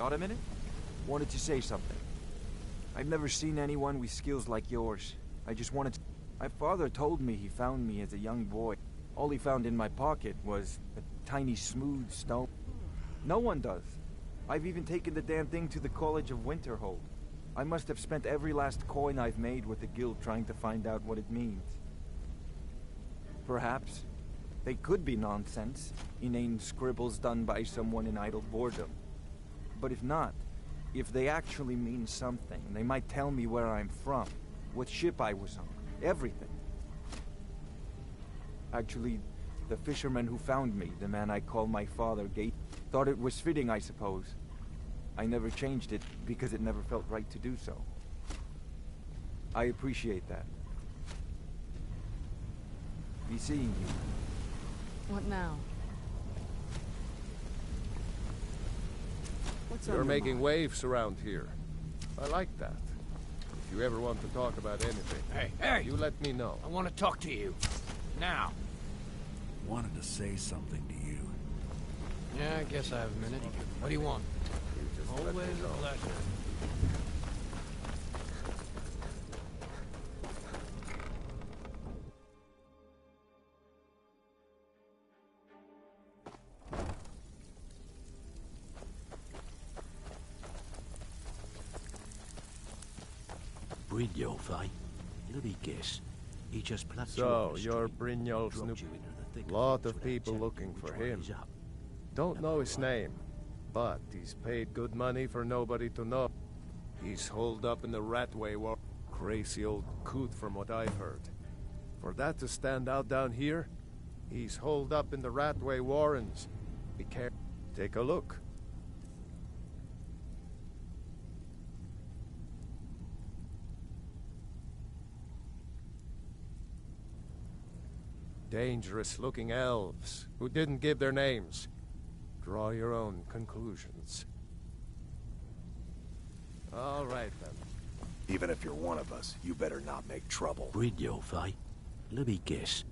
Got a minute? Wanted to say something. I've never seen anyone with skills like yours. I just wanted to... My father told me he found me as a young boy. All he found in my pocket was a tiny smooth stone. No one does. I've even taken the damn thing to the College of Winterhold. I must have spent every last coin I've made with the guild trying to find out what it means. Perhaps they could be nonsense, inane scribbles done by someone in idle boredom. But if not, if they actually mean something, they might tell me where I'm from, what ship I was on, everything. Actually, the fisherman who found me, the man I call my father, thought it was fitting, I suppose. I never changed it because it never felt right to do so. I appreciate that. Be seeing you. What now? You're making waves around here. I like that. If you ever want to talk about anything, Hey! you let me know. I want to talk to you. Now. Wanted to say something to you. Yeah, I guess I have a minute. What do you want? You just let Always me know. a pleasure. Brynjolf, eh? Let me guess. He just plucked you So, off the you're street, Brynjolf's new... dropped you into the thick Lot things of without people telling looking you for which way him. he's up. Don't know his name, but he's paid good money for nobody to know. He's holed up in the Ratway War. Crazy old coot from what I've heard. For that to stand out down here, he's holed up in the Ratway Warrens. Be careful. Take a look. Dangerous-looking elves who didn't give their names. Draw your own conclusions. All right, then. Even if you're one of us, you better not make trouble. Brynjolf, eh? Let me guess.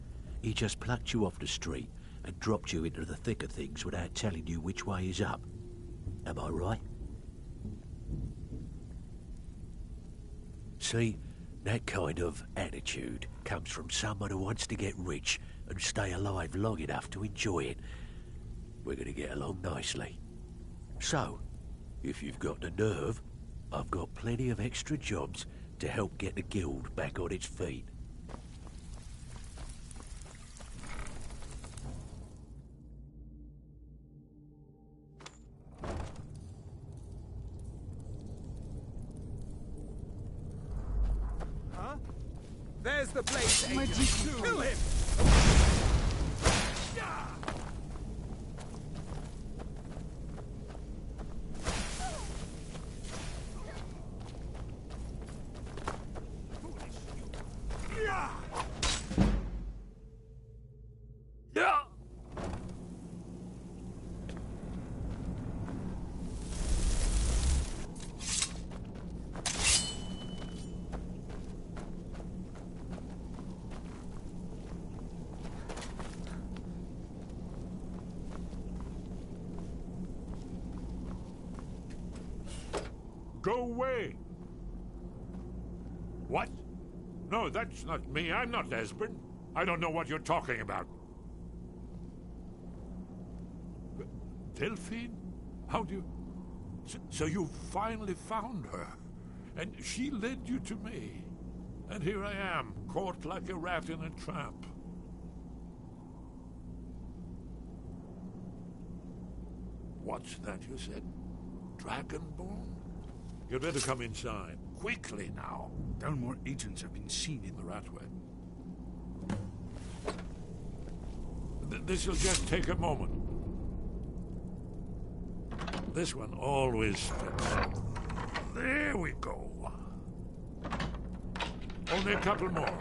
He just plucked you off the street and dropped you into the thick of things without telling you which way is up. Am I right? See, that kind of attitude comes from someone who wants to get rich and stay alive long enough to enjoy it. We're gonna get along nicely. So, if you've got the nerve, I've got plenty of extra jobs to help get the guild back on its feet. Huh? There's the place, Where'd agent. you go? Kill him! Go away! What? No, that's not me. I'm not Esbern. I don't know what you're talking about. Delphine? How do you... So you finally found her, and she led you to me. And here I am, caught like a rat in a trap. What's that you said? Dragonborn? You'd better come inside. Quickly now. Downmore agents have been seen in The Ratway. This'll just take a moment. This one always fits. There we go. Only a couple more.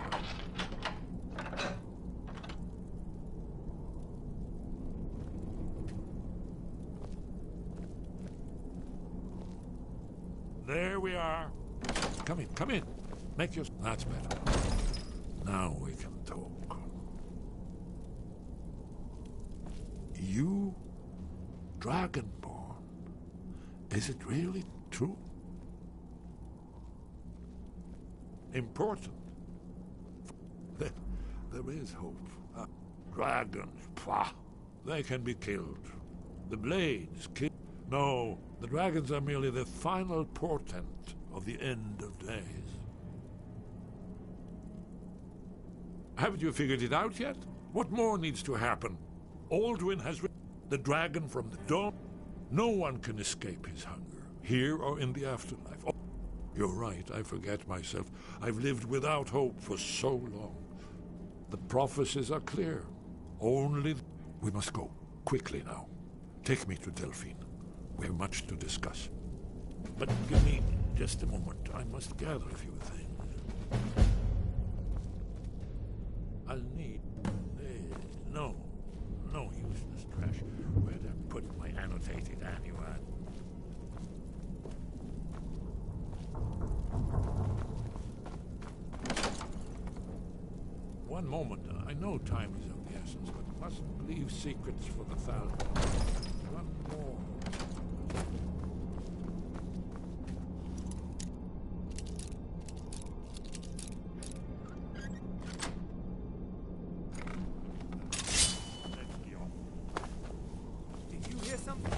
There we are. Come in, come in. Make your... That's better. Now we can talk. You, Dragonborn. Is it really true? Important. There is hope. Dragons, pah, they can be killed. The blades kill. No, the dragons are merely the final portent of the end of days. Haven't you figured it out yet? What more needs to happen? Alduin has the dragon from the dawn. No one can escape his hunger, here or in the afterlife. Oh, you're right, I forget myself. I've lived without hope for so long. The prophecies are clear. Only... We must go, quickly now. Take me to Delphine. We have much to discuss. But give me just a moment. I must gather a few things. I'll need... no useless trash. Where'd I put my annotated annual? One moment. I know time is of the essence, but mustn't leave secrets for the thousand. One more. Did you hear something?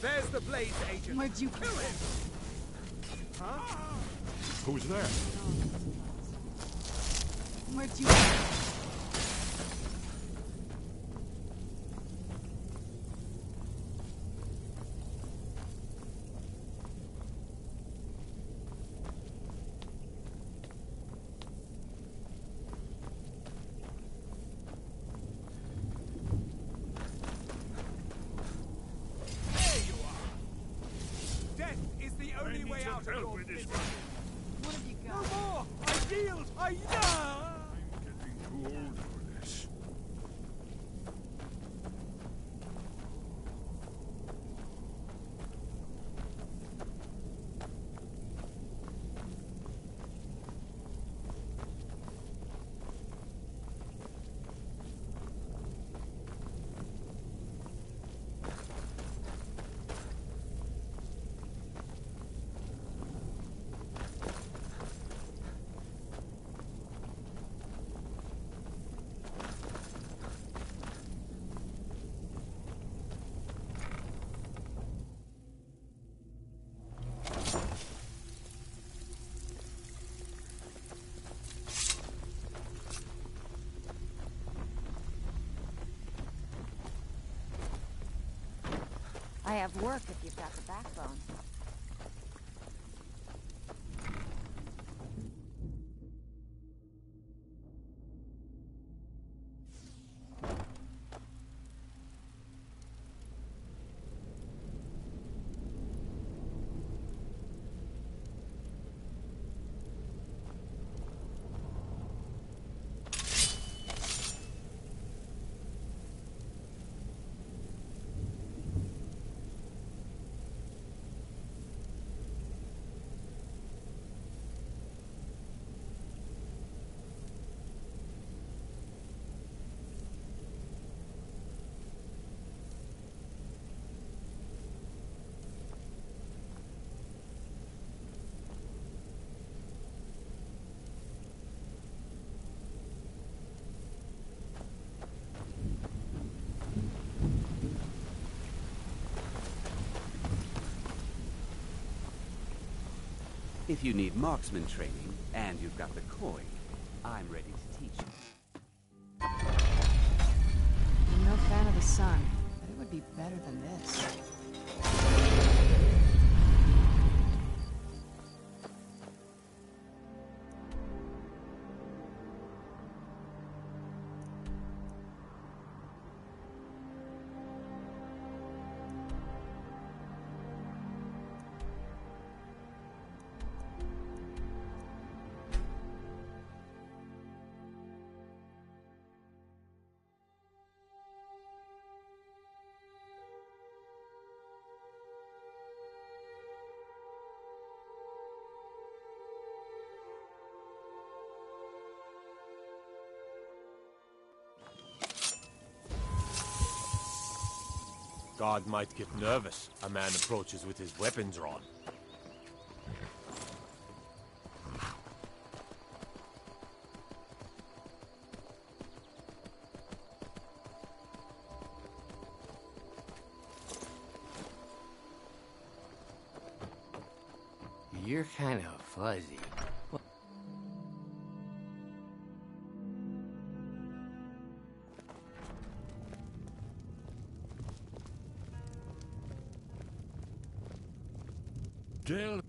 There's the Blaze agent. Where'd you kill him? Huh? Who's there? Where'd you... What have you got? No more! I yield! I yield! I'm getting too old for this. I have work if you've got the backbone. If you need marksman training, and you've got the coin, I'm ready to teach you. I'm no fan of the sun, but it would be better than this. Guard might get nervous. A man approaches with his weapon drawn. You're kind of fuzzy. Del...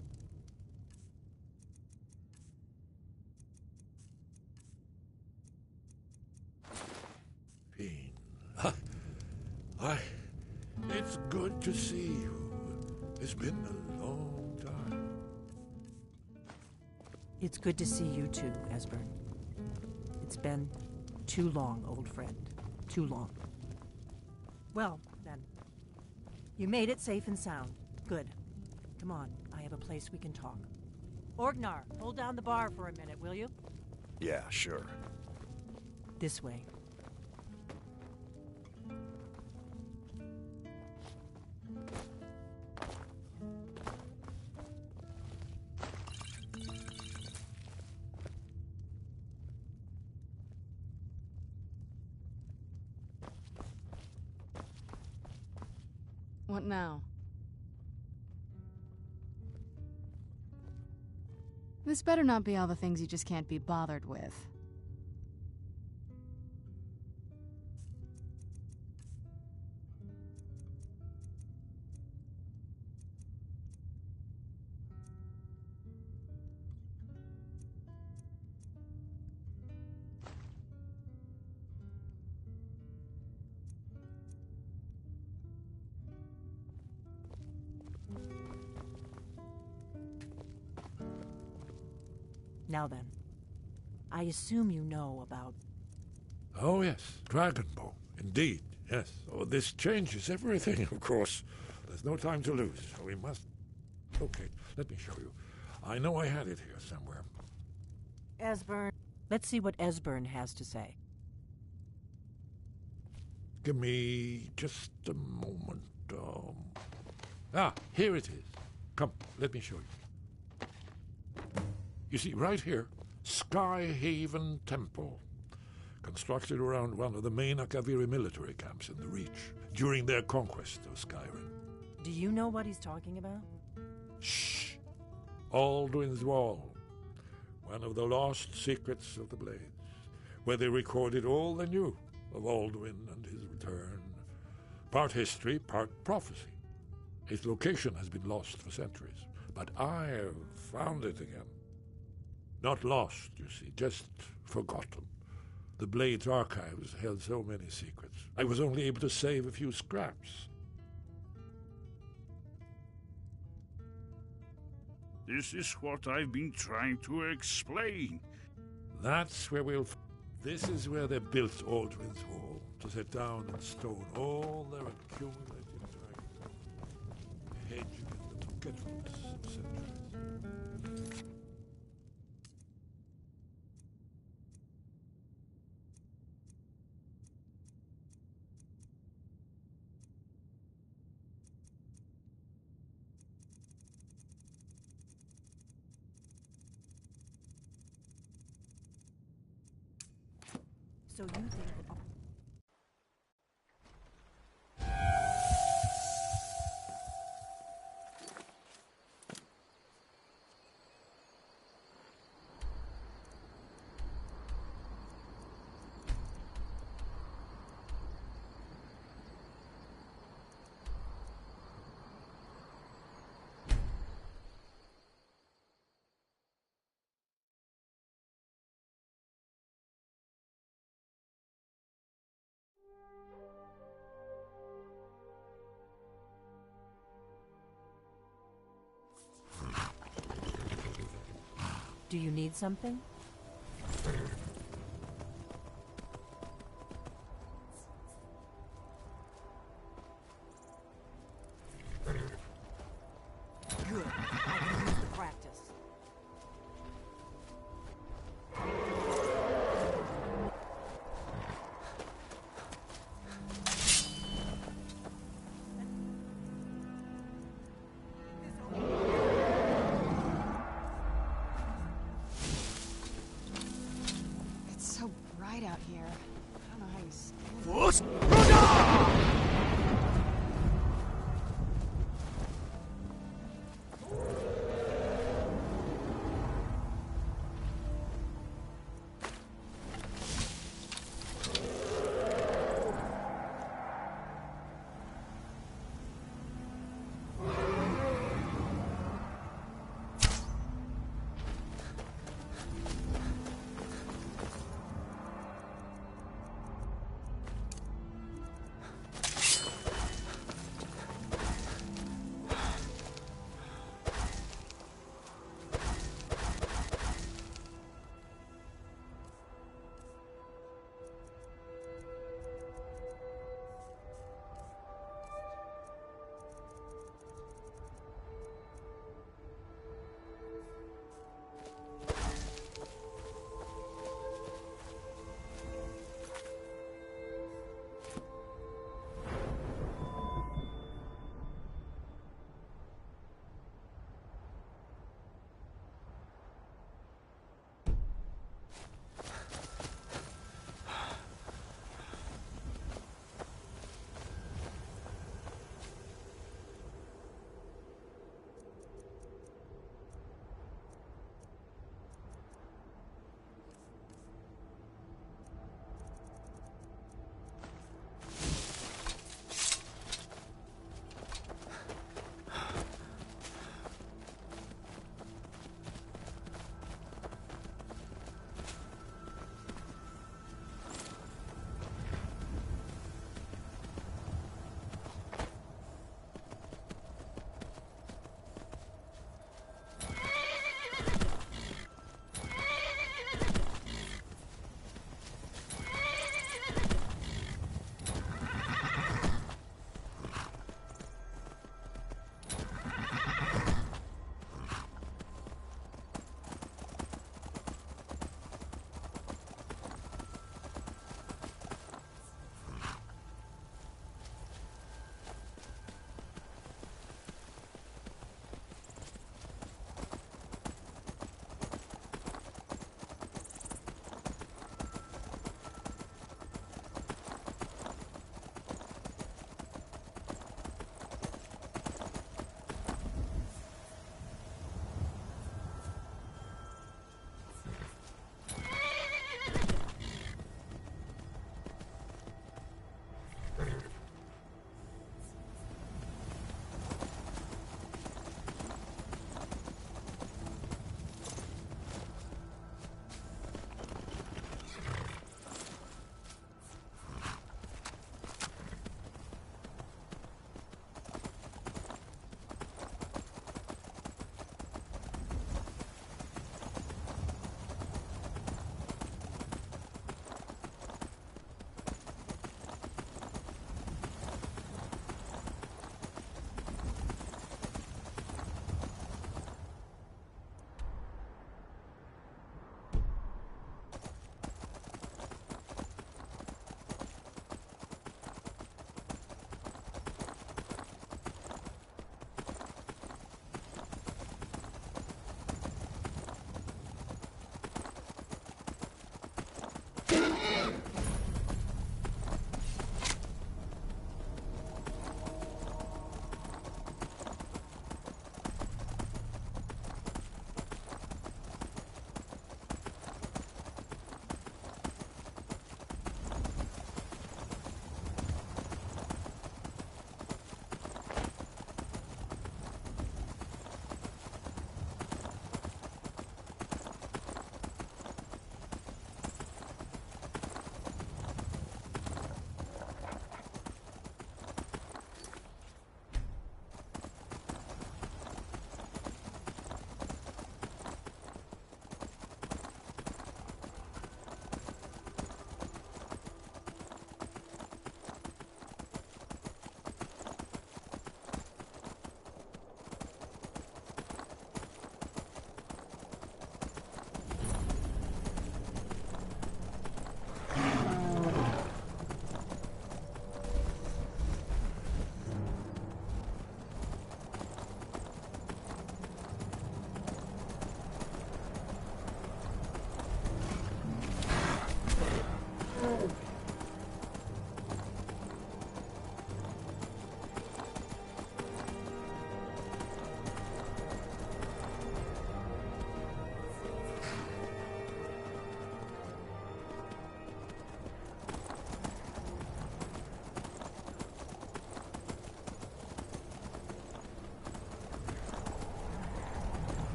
Fiend. It's good to see you. It's been a long time. It's good to see you too, Esbern. It's been too long, old friend. Too long. Well, then. You made it safe and sound. Good. Come on, I have a place we can talk. Orgnar, hold down the bar for a minute, will you? Yeah, sure. This way. What now? This better not be all the things you just can't be bothered with. Now then, I assume you know about... Oh, yes, Dragonbow. Indeed, yes. Oh, this changes everything, of course. There's no time to lose. We must... Okay, let me show you. I know I had it here somewhere. Esbern. Let's see what Esbern has to say. Give me just a moment. Here it is. Come, let me show you. You see, right here, Skyhaven Temple, constructed around one of the main Akaviri military camps in the Reach during their conquest of Skyrim. Do you know what he's talking about? Shh! Alduin's Wall, one of the lost secrets of the Blades, where they recorded all they knew of Alduin and his return. Part history, part prophecy. Its location has been lost for centuries, but I have found it again. Not lost, you see, just forgotten. The Blade's archives held so many secrets. I was only able to save a few scraps. This is what I've been trying to explain. That's where we'll... This is where they built Alduin's Wall, to set down in stone all their accumulated dragons, hedging in the forgetfulness of centuries. So you think that... Do you need something? Good. I can use the practice. It's so bright out here. I don't know how you stand it. What?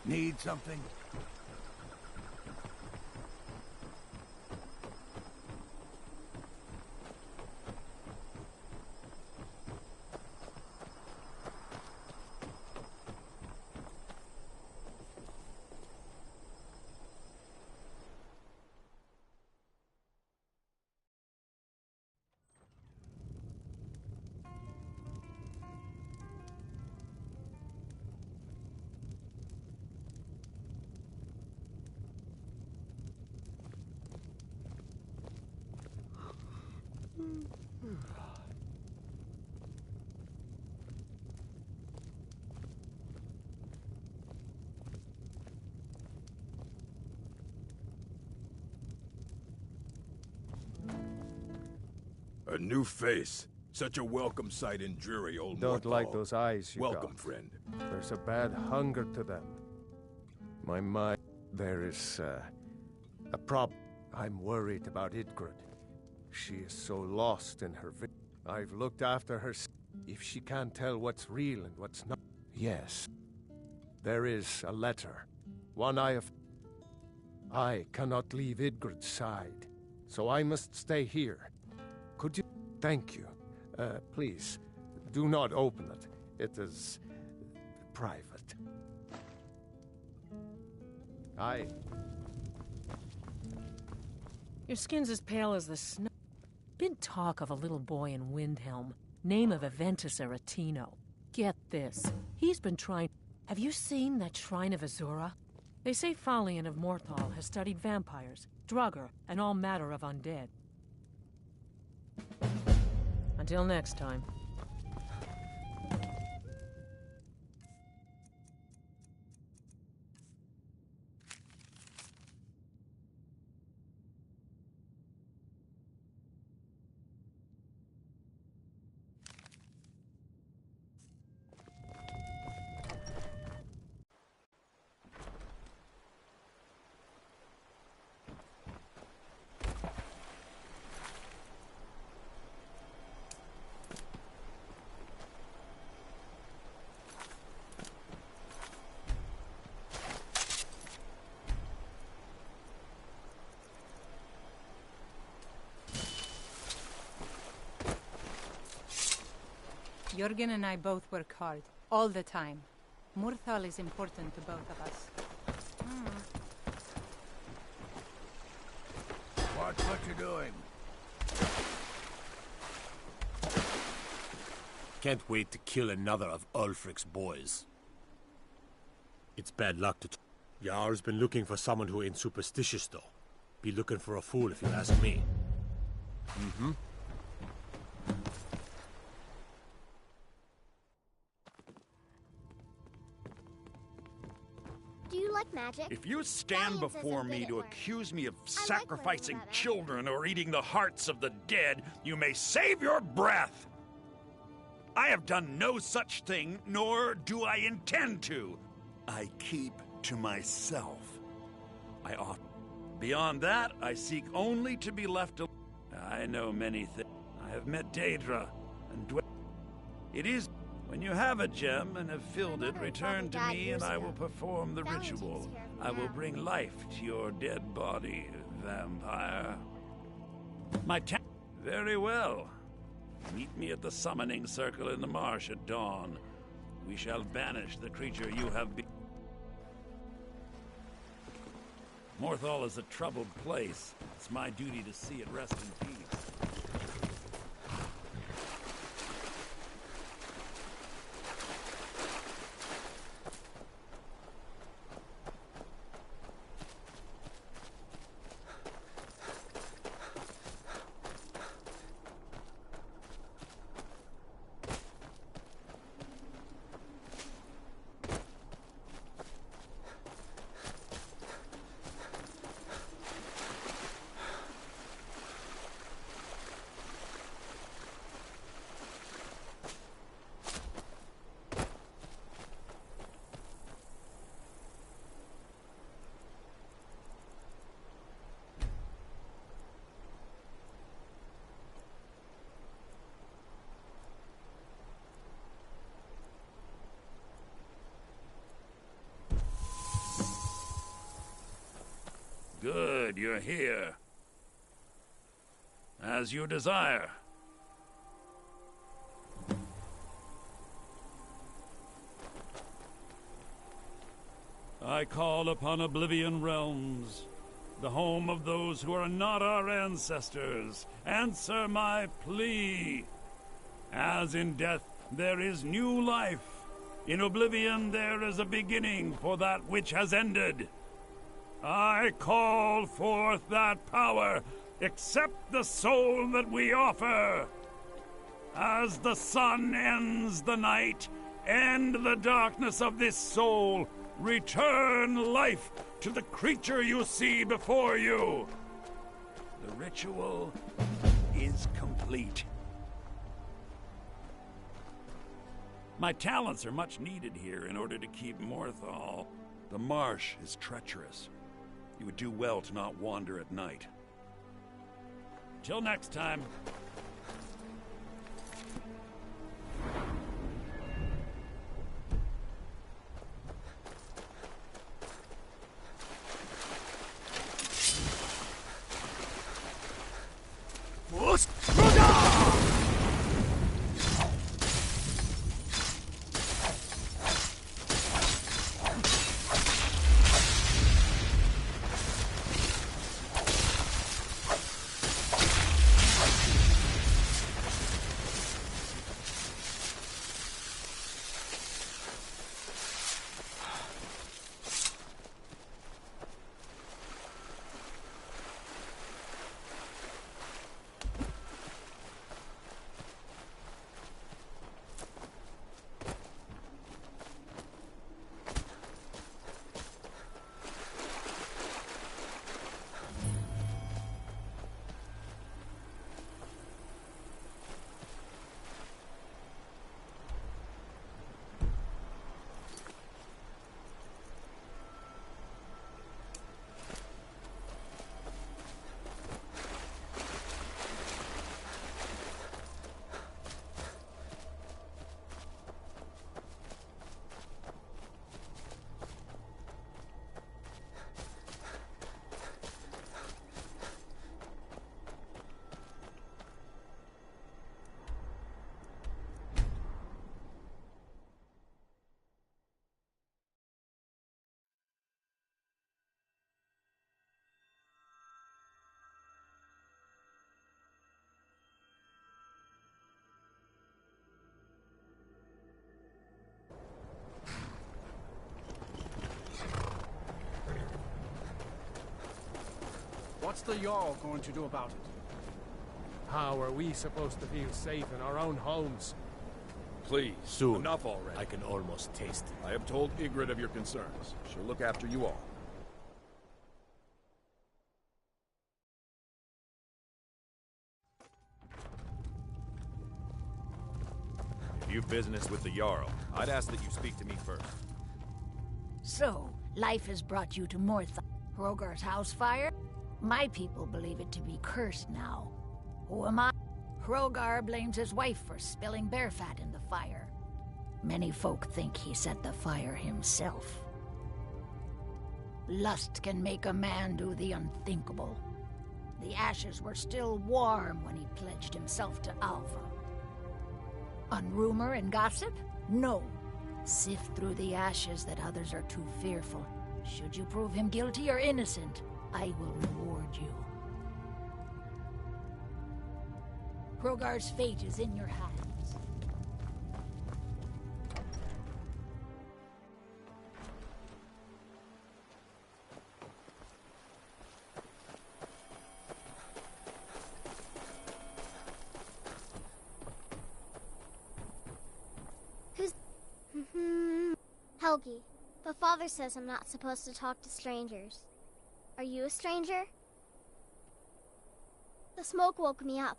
Need something? A new face. Such a welcome sight in dreary old Don't Morthal. like those eyes you Welcome, got. friend. There's a bad hunger to them. My mind... There is, a problem. I'm worried about Idgrid. She is so lost in her I've looked after her. If she can't tell what's real and what's not... Yes. There is a letter. One I have... I cannot leave Idgrid's side, so I must stay here. Could you... Thank you. Please, do not open it. It is... private. Your skin's as pale as the snow. Been talk of a little boy in Windhelm. Name of Aventus Aretino. Get this. He's been trying... Have you seen that Shrine of Azura? They say Falion of Morthal has studied vampires, Draugr, and all matter of undead. Until next time. Jürgen and I both work hard, all the time. Morthal is important to both of us. Watch what you're doing. Can't wait to kill another of Ulfric's boys. It's bad luck to... Jarl's been looking for someone who ain't superstitious, though. Be looking for a fool if you ask me. Mm-hmm. Do you like magic? If you stand before me to accuse me of sacrificing children or eating the hearts of the dead, you may save your breath! I have done no such thing, nor do I intend to. I keep to myself. I ought. Beyond that, I seek only to be left alone. I know many things. I have met Daedra, and it is... When you have a gem and have filled it, return to me and I will perform the ritual. I will bring life to your dead body, vampire. Very well. Meet me at the summoning circle in the marsh at dawn. We shall banish the creature you have been. Morthal is a troubled place. It's my duty to see it rest in peace. Good, you're here. As you desire. I call upon Oblivion Realms, the home of those who are not our ancestors. Answer my plea. As in death there is new life, in Oblivion there is a beginning for that which has ended. I call forth that power. Accept the soul that we offer. As the sun ends the night, end the darkness of this soul. Return life to the creature you see before you. The ritual is complete. My talents are much needed here in order to keep Morthal. The marsh is treacherous. You would do well to not wander at night. Till next time. What's the Jarl going to do about it? How are we supposed to feel safe in our own homes? Please, soon. Enough already. I can almost taste it. I have told Ygritte of your concerns. She'll look after you all. If you've business with the Jarl, I'd ask that you speak to me first. So, life has brought you to Morthal. Hrogar's house fire? My people believe it to be cursed now. Who am I? Hrogar blames his wife for spilling bear fat in the fire. Many folk think he set the fire himself. Lust can make a man do the unthinkable. The ashes were still warm when he pledged himself to Alva. On rumor and gossip? No. Sift through the ashes that others are too fearful. Should you prove him guilty or innocent, I will reward you. Hrogar's fate is in your hands. Who's... Helgi. But Father says I'm not supposed to talk to strangers. Are you a stranger? The smoke woke me up.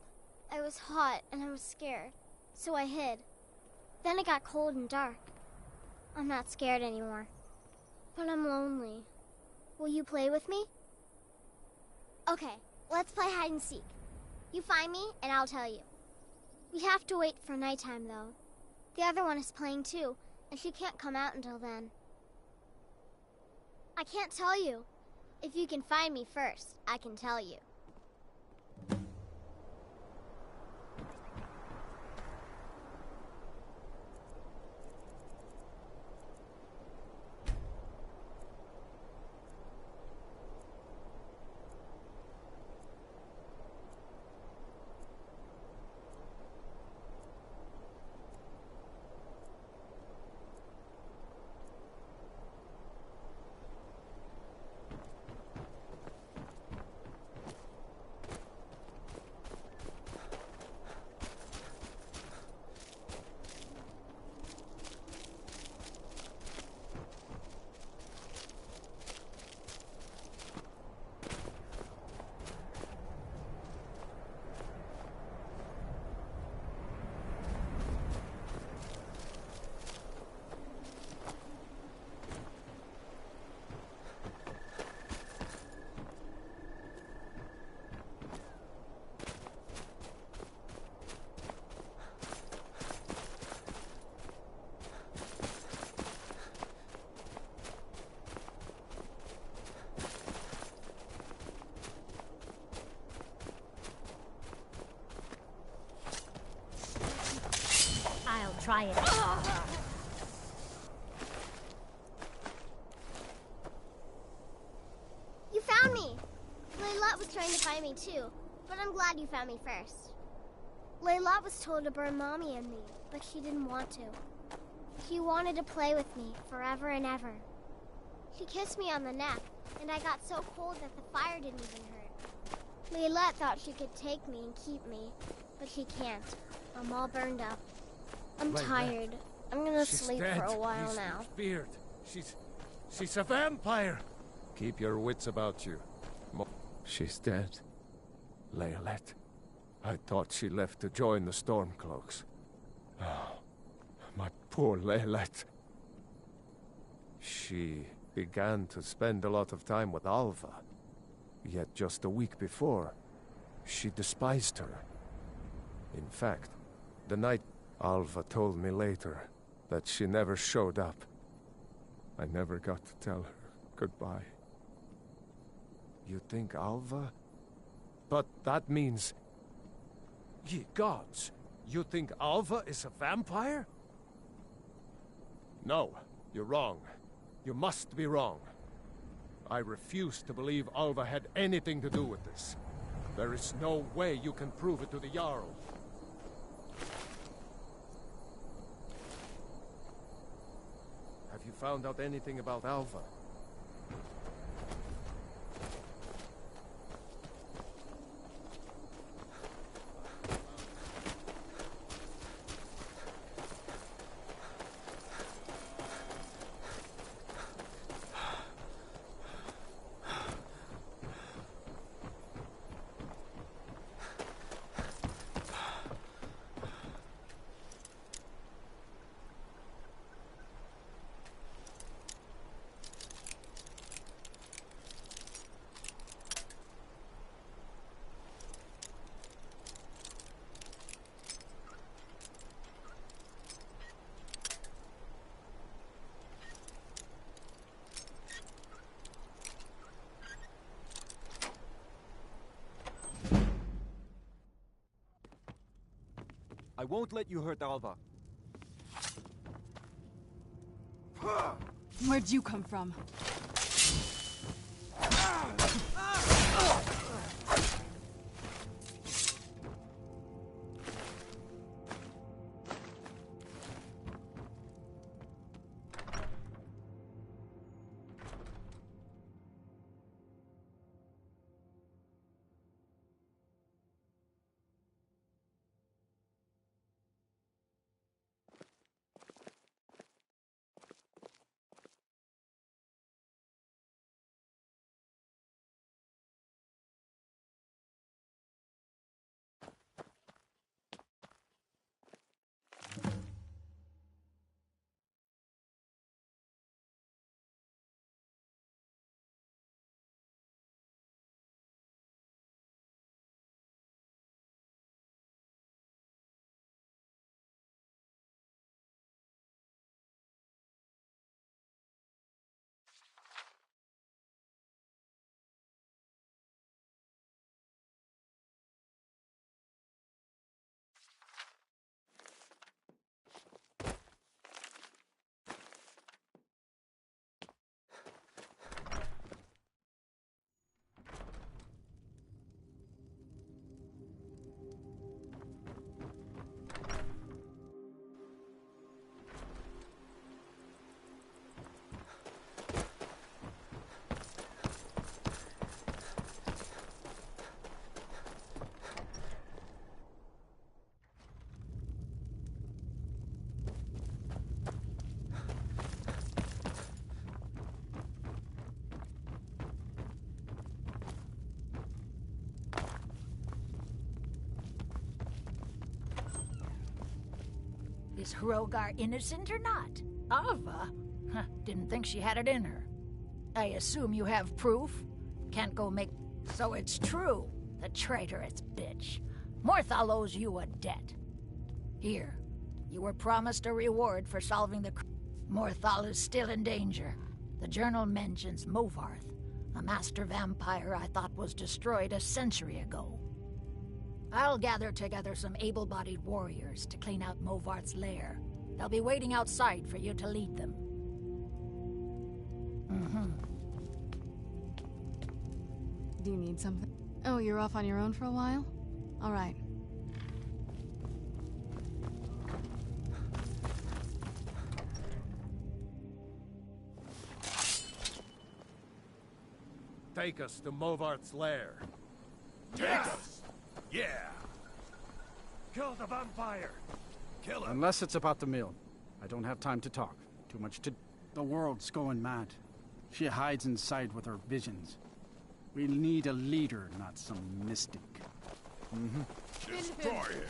I was hot and I was scared, so I hid. Then it got cold and dark. I'm not scared anymore, but I'm lonely. Will you play with me? Okay, let's play hide and seek. You find me and I'll tell you. We have to wait for nighttime though. The other one is playing too, and she can't come out until then. I can't tell you. If you can find me first, I can tell you. I'll try it. You found me! Layla was trying to find me too, but I'm glad you found me first. Layla was told to burn Mommy and me, but she didn't want to. She wanted to play with me forever and ever. She kissed me on the neck, and I got so cold that the fire didn't even hurt. Layla thought she could take me and keep me, but she can't. I'm all burned up. I'm tired. I'm gonna sleep for a while now. Beard. She's a vampire. Keep your wits about you. She's dead. Laylet. I thought she left to join the Stormcloaks. Oh, my poor Laylet. She began to spend a lot of time with Alva. Yet just a week before, she despised her. In fact, the night Alva told me later that she never showed up. I never got to tell her goodbye. You think Alva? But that means... Ye gods! You think Alva is a vampire? No, you're wrong. You must be wrong. I refuse to believe Alva had anything to do with this. There is no way you can prove it to the Jarl. Have you found out anything about Alva? I won't let you hurt Alva. Where'd you come from? Is Hrogar innocent or not? Alva? Huh, didn't think she had it in her. I assume you have proof? Can't go make... So it's true, the traitorous bitch. Morthal owes you a debt. Here, you were promised a reward for solving the... Morthal is still in danger. The journal mentions Movarth, a master vampire I thought was destroyed a century ago. I'll gather together some able-bodied warriors to clean out Movarth's lair. They'll be waiting outside for you to lead them. Do you need something? Oh, you're off on your own for a while? All right. Take us to Movarth's lair. Take us! Yeah! Kill the vampire! Kill him! Unless it's about the mill. I don't have time to talk. Too much to... The world's going mad. She hides inside with her visions. We need a leader, not some mystic. Destroy him!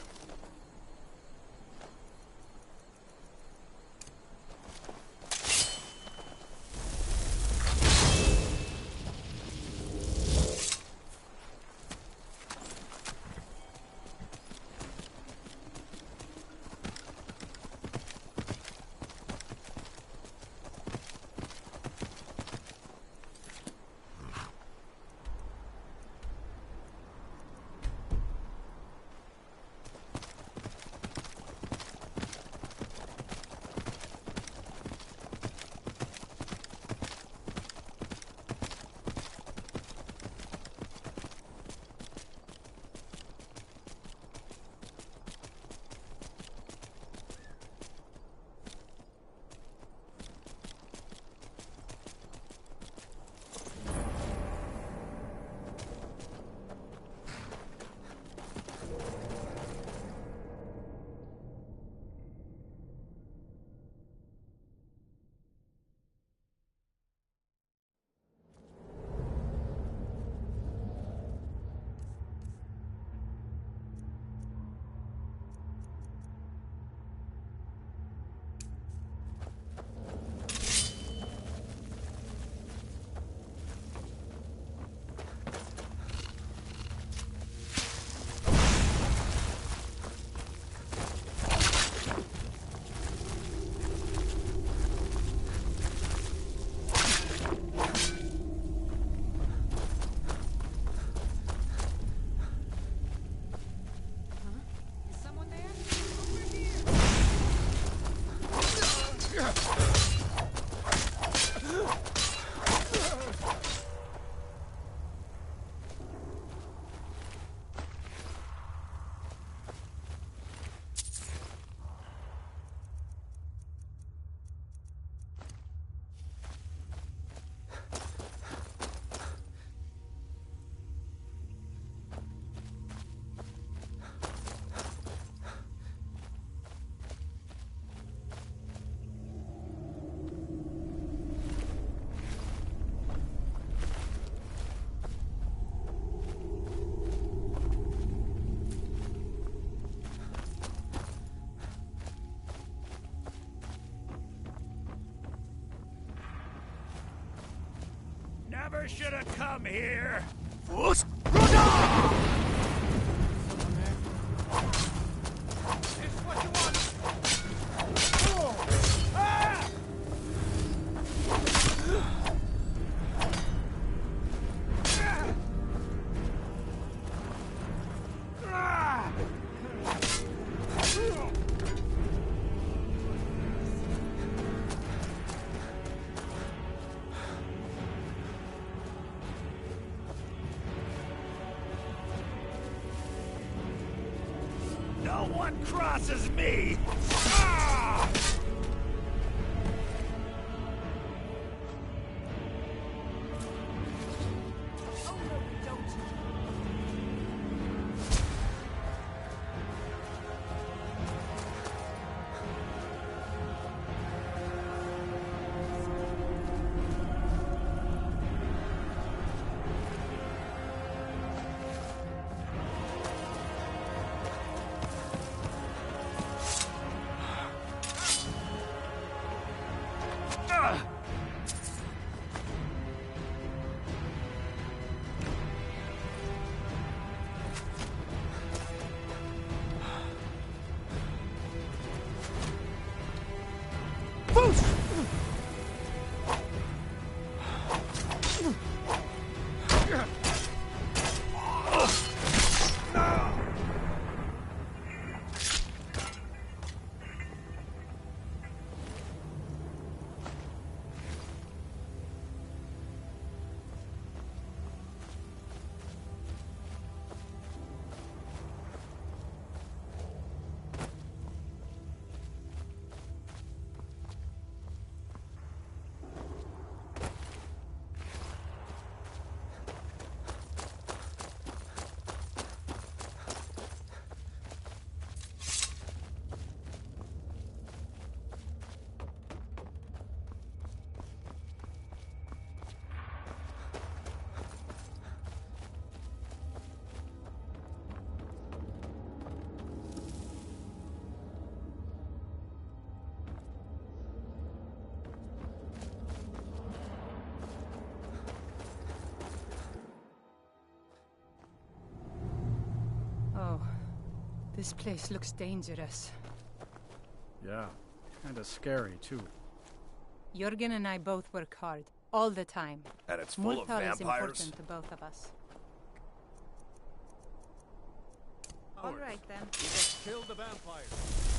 Never should have come here. It's what you want. No one crosses me! Ah! Oh, this place looks dangerous. Yeah, kinda scary, too. Jurgen and I both work hard, all the time. And it's full of Murthal is vampires? important to both of us. All right, then. We must kill the vampires.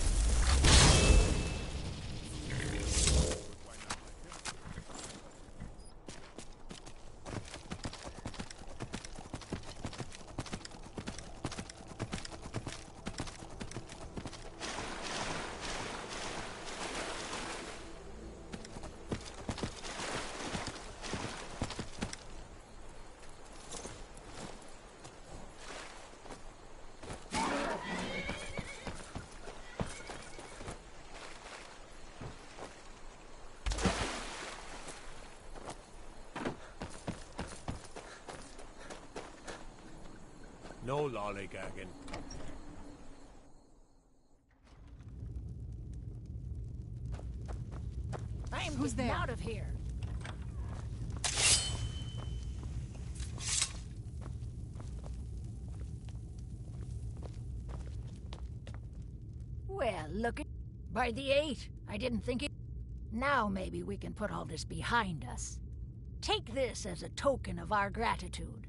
No lollygagging. I'm Who's getting there? out of here. Well, look at... By the 8, I didn't think it... Now maybe we can put all this behind us. Take this as a token of our gratitude.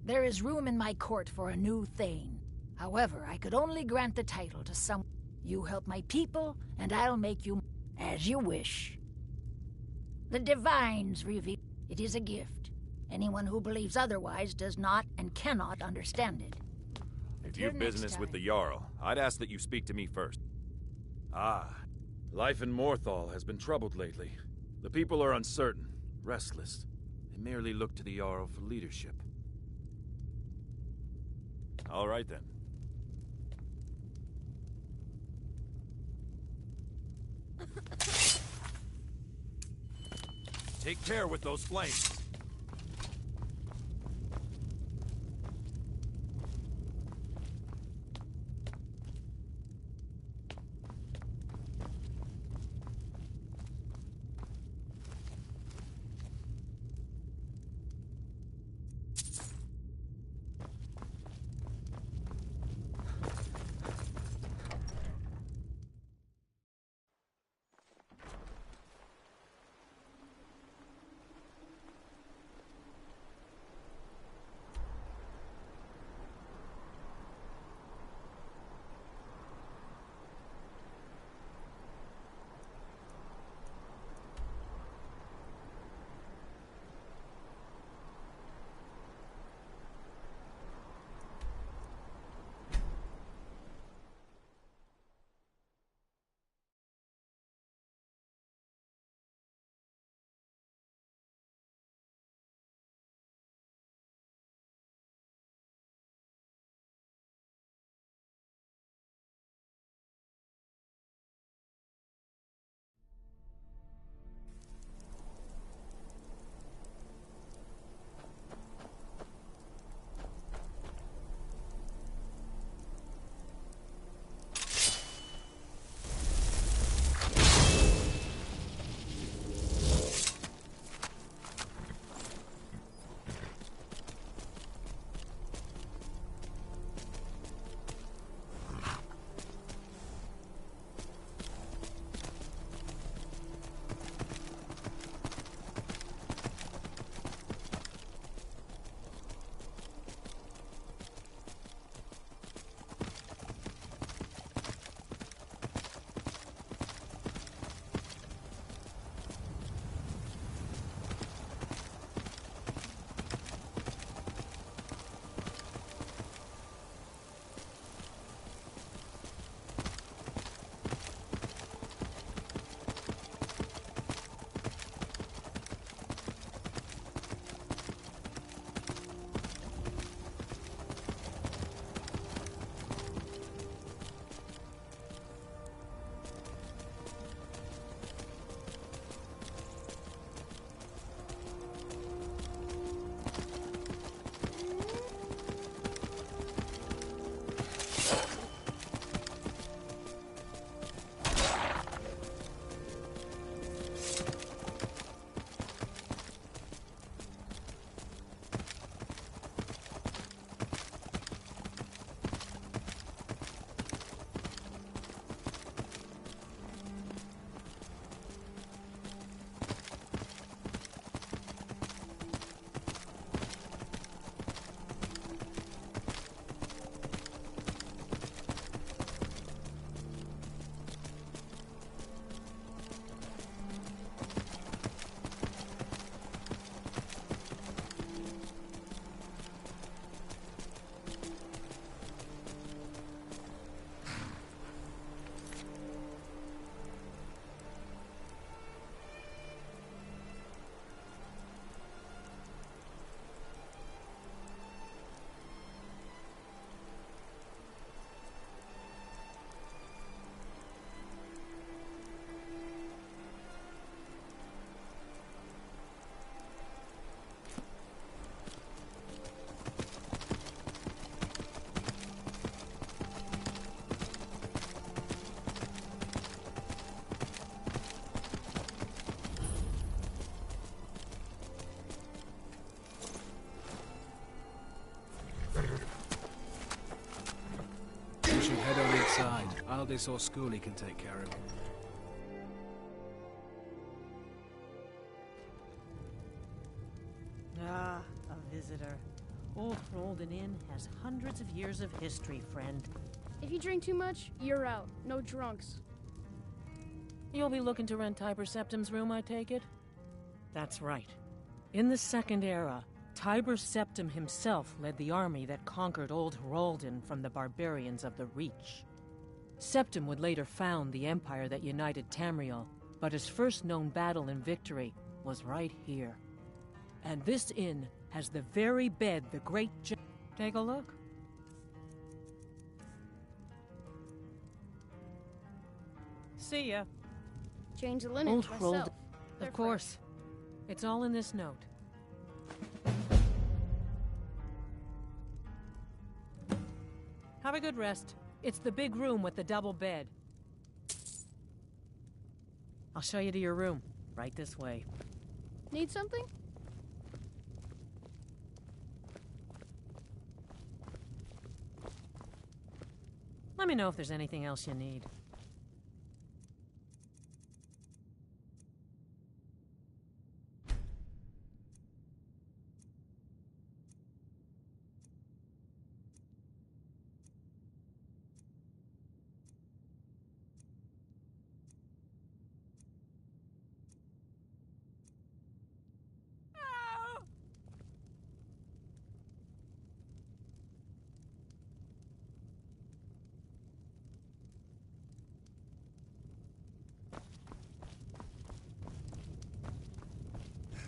There is room in my court for a new Thane. However, I could only grant the title to some... You help my people, and I'll make you as you wish. The Divines reveal... It is a gift. Anyone who believes otherwise does not and cannot understand it. If you have business with the Jarl, I'd ask that you speak to me first. Ah, life in Morthal has been troubled lately. The people are uncertain, restless. They merely look to the Jarl for leadership. All right, then. Take care with those flames. this or Schoolie can take care of him. Ah, a visitor. Old Rolden Inn has hundreds of years of history, friend. If you drink too much, you're out. No drunks. You'll be looking to rent Tiber Septim's room, I take it? That's right. In the Second Era, Tiber Septim himself led the army that conquered Old Rolden from the barbarians of the Reach. Septim would later found the empire that united Tamriel, but his first known battle and victory was right here. And this inn has the very bed the great Take a look. See ya. Change the linen Old myself. Rolden. They're Of course. It's all in this note. Have a good rest. It's the big room with the double bed. I'll show you to your room. Right this way. Need something? Let me know if there's anything else you need.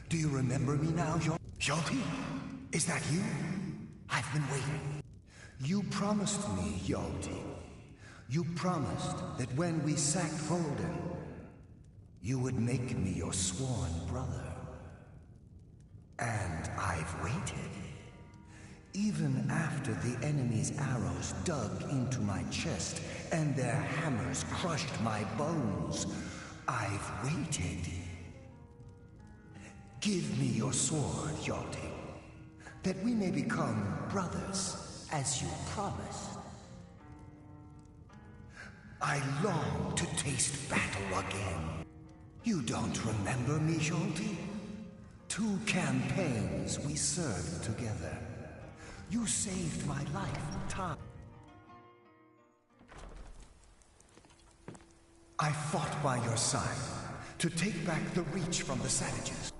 Do you remember me now, Yolti? Is that you? I've been waiting. You promised me, Yolti. You promised that when we sacked Volden, you would make me your sworn brother. And I've waited. Even after the enemy's arrows dug into my chest and their hammers crushed my bones, I've waited. Give me your sword, Yolti, that we may become brothers, as you promised. I long to taste battle again. You don't remember me, Yolti? 2 campaigns we served together. You saved my life, Tom. I fought by your side to take back the Reach from the savages.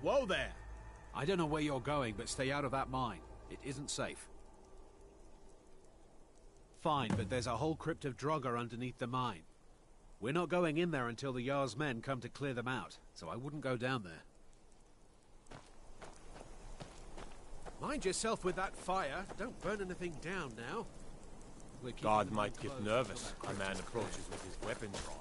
Whoa there! I don't know where you're going, but stay out of that mine. It isn't safe. Fine, but there's a whole crypt of Draugr underneath the mine. We're not going in there until the Jarl's men come to clear them out, so I wouldn't go down there. Mind yourself with that fire. Don't burn anything down now. Guard might get nervous. A man approaches with his weapon drawn.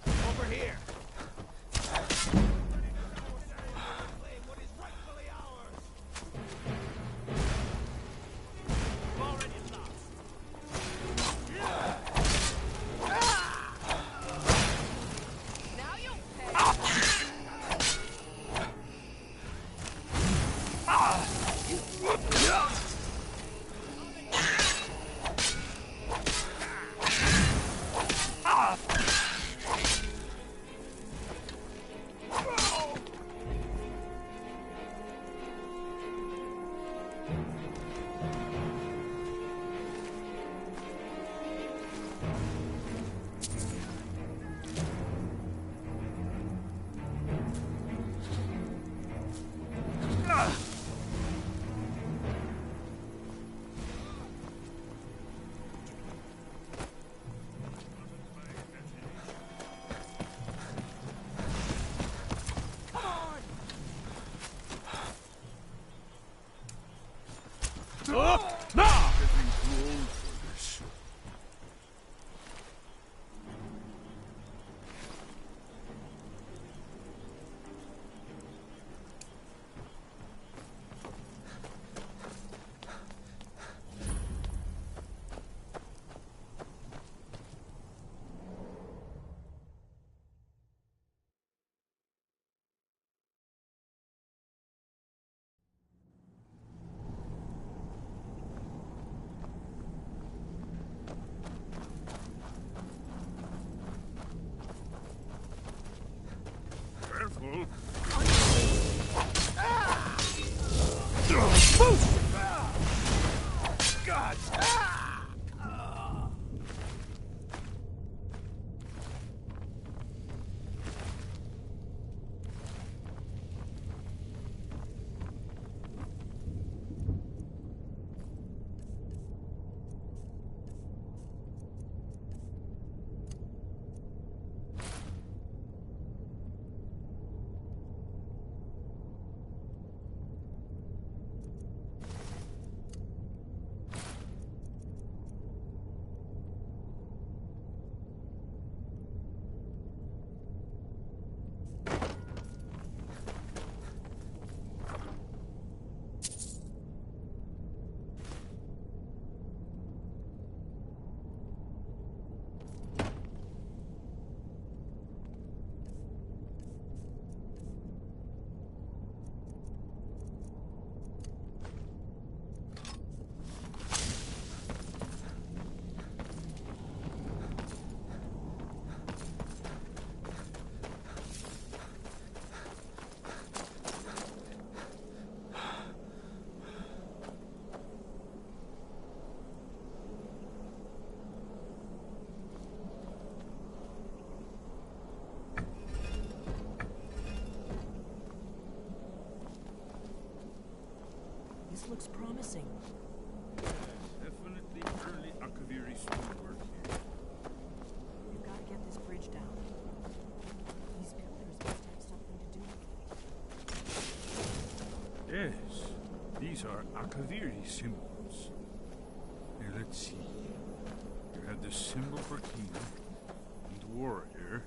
Over here! Careful. God! This looks promising. Definitely early Akaviri stonework here. We've got to get this bridge down. These pillars must have something to do with it. Yes, these are Akaviri symbols. Here, let's see. You have the symbol for king and warrior,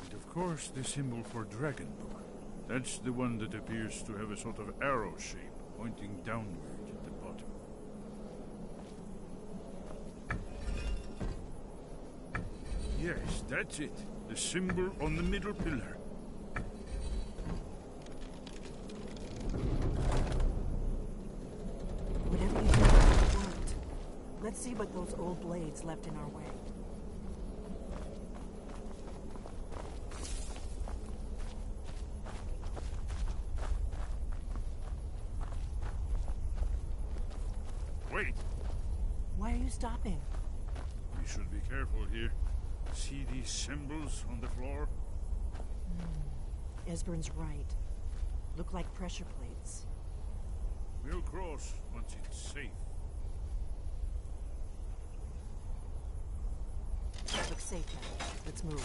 and of course the symbol for dragon book. That's the one that appears to have a sort of arrow shape pointing downward at the bottom. Yes, that's it. The symbol on the middle pillar. Whatever you did, it worked. Let's see what those old blades left in our way. Wait! Why are you stopping? We should be careful here. See these symbols on the floor? Esbern's right. Look like pressure plates. We'll cross once it's safe. Looks safe now. Let's move.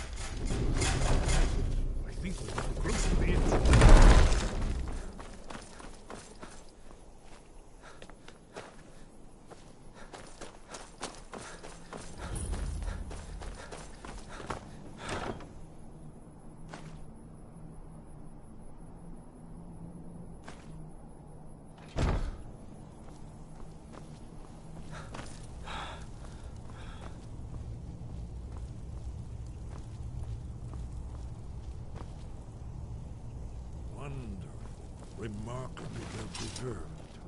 I think we're close to the entrance. Remarkably well preserved.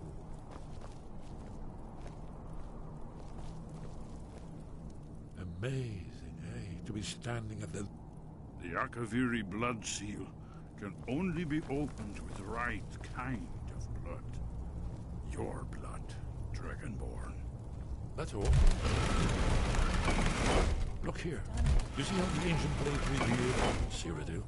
Amazing, eh? To be standing at the... The Akaviri blood seal can only be opened with the right kind of blood. Your blood, Dragonborn. That's all. Look here. You see how the ancient blade revealed Cyrodiil?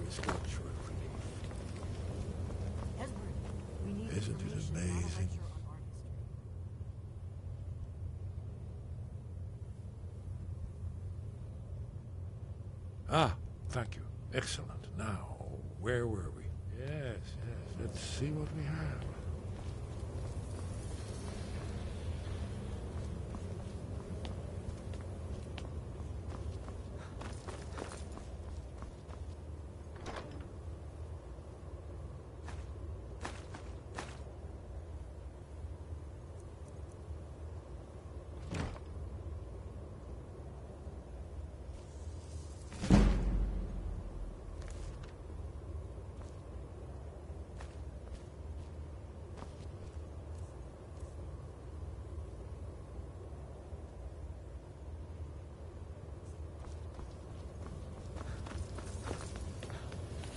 Sculpture of relief. Isn't it amazing? Ah, thank you. Excellent. Now, where were we? Yes. Let's see what we have.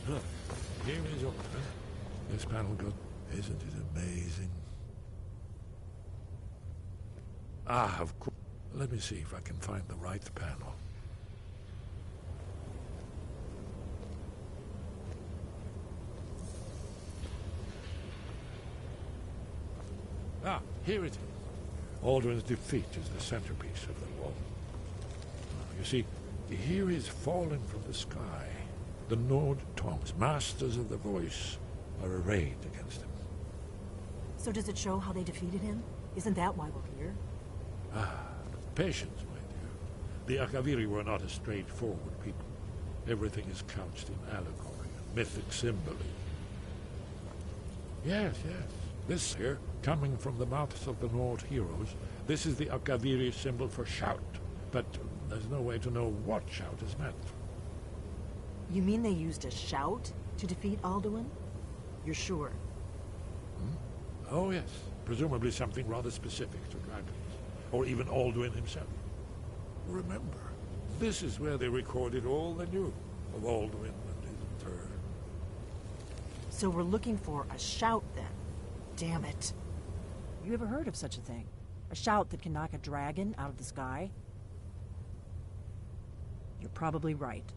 Look, here is open. This panel got... Isn't it amazing? Ah, of course. Let me see if I can find the right panel. Ah, here it is. Aldrin's defeat is the centerpiece of the wall. You see, Here is fallen from the sky. The Nord tongues, masters of the voice, are arrayed against him. So does it show how they defeated him? Isn't that why we're here? Patience, my dear. The Akaviri were not a straightforward people. Everything is couched in allegory and mythic symbolism. Yes. This here, coming from the mouths of the Nord heroes, this is the Akaviri symbol for shout. But there's no way to know what shout is meant. You mean they used a shout to defeat Alduin? You're sure? Oh, yes. Presumably something rather specific to dragons. Or even Alduin himself. Remember, this is where they recorded all they knew of Alduin and his turn. So we're looking for a shout, then. Damn it. You ever heard of such a thing? A shout that can knock a dragon out of the sky? You're probably right.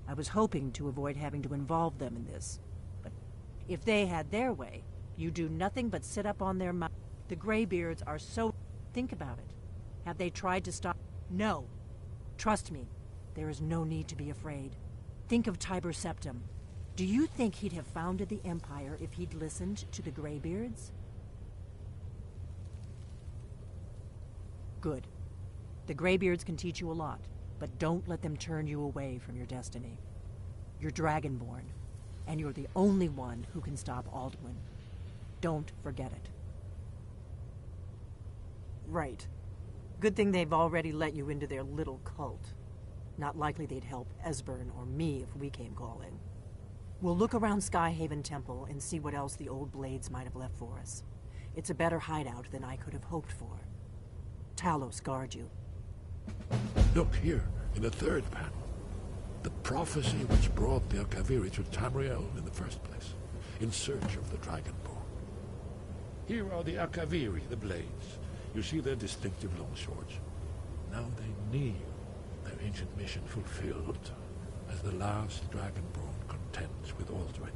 I was hoping to avoid having to involve them in this. But if they had their way, you do nothing but sit up on their mouth. The Greybeards are so... Think about it. Have they tried to stop... No. Trust me, there is no need to be afraid. Think of Tiber Septim. Do you think he'd have founded the Empire if he'd listened to the Greybeards? Good. The Greybeards can teach you a lot, but don't let them turn you away from your destiny. You're Dragonborn, and you're the only one who can stop Alduin. Don't forget it. Right. Good thing they've already let you into their little cult. Not likely they'd help Esbern or me if we came calling. We'll look around Skyhaven Temple and see what else the old blades might have left for us. It's a better hideout than I could have hoped for. Talos guard you. Look here, in the third panel. The prophecy which brought the Akaviri to Tamriel in the first place, in search of the Dragonborn. Here are the Akaviri, the blades. You see their distinctive long swords. Now they kneel, their ancient mission fulfilled, as the last Dragonborn contends with Alduin.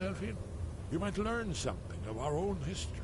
Elfin, you might learn something of our own history.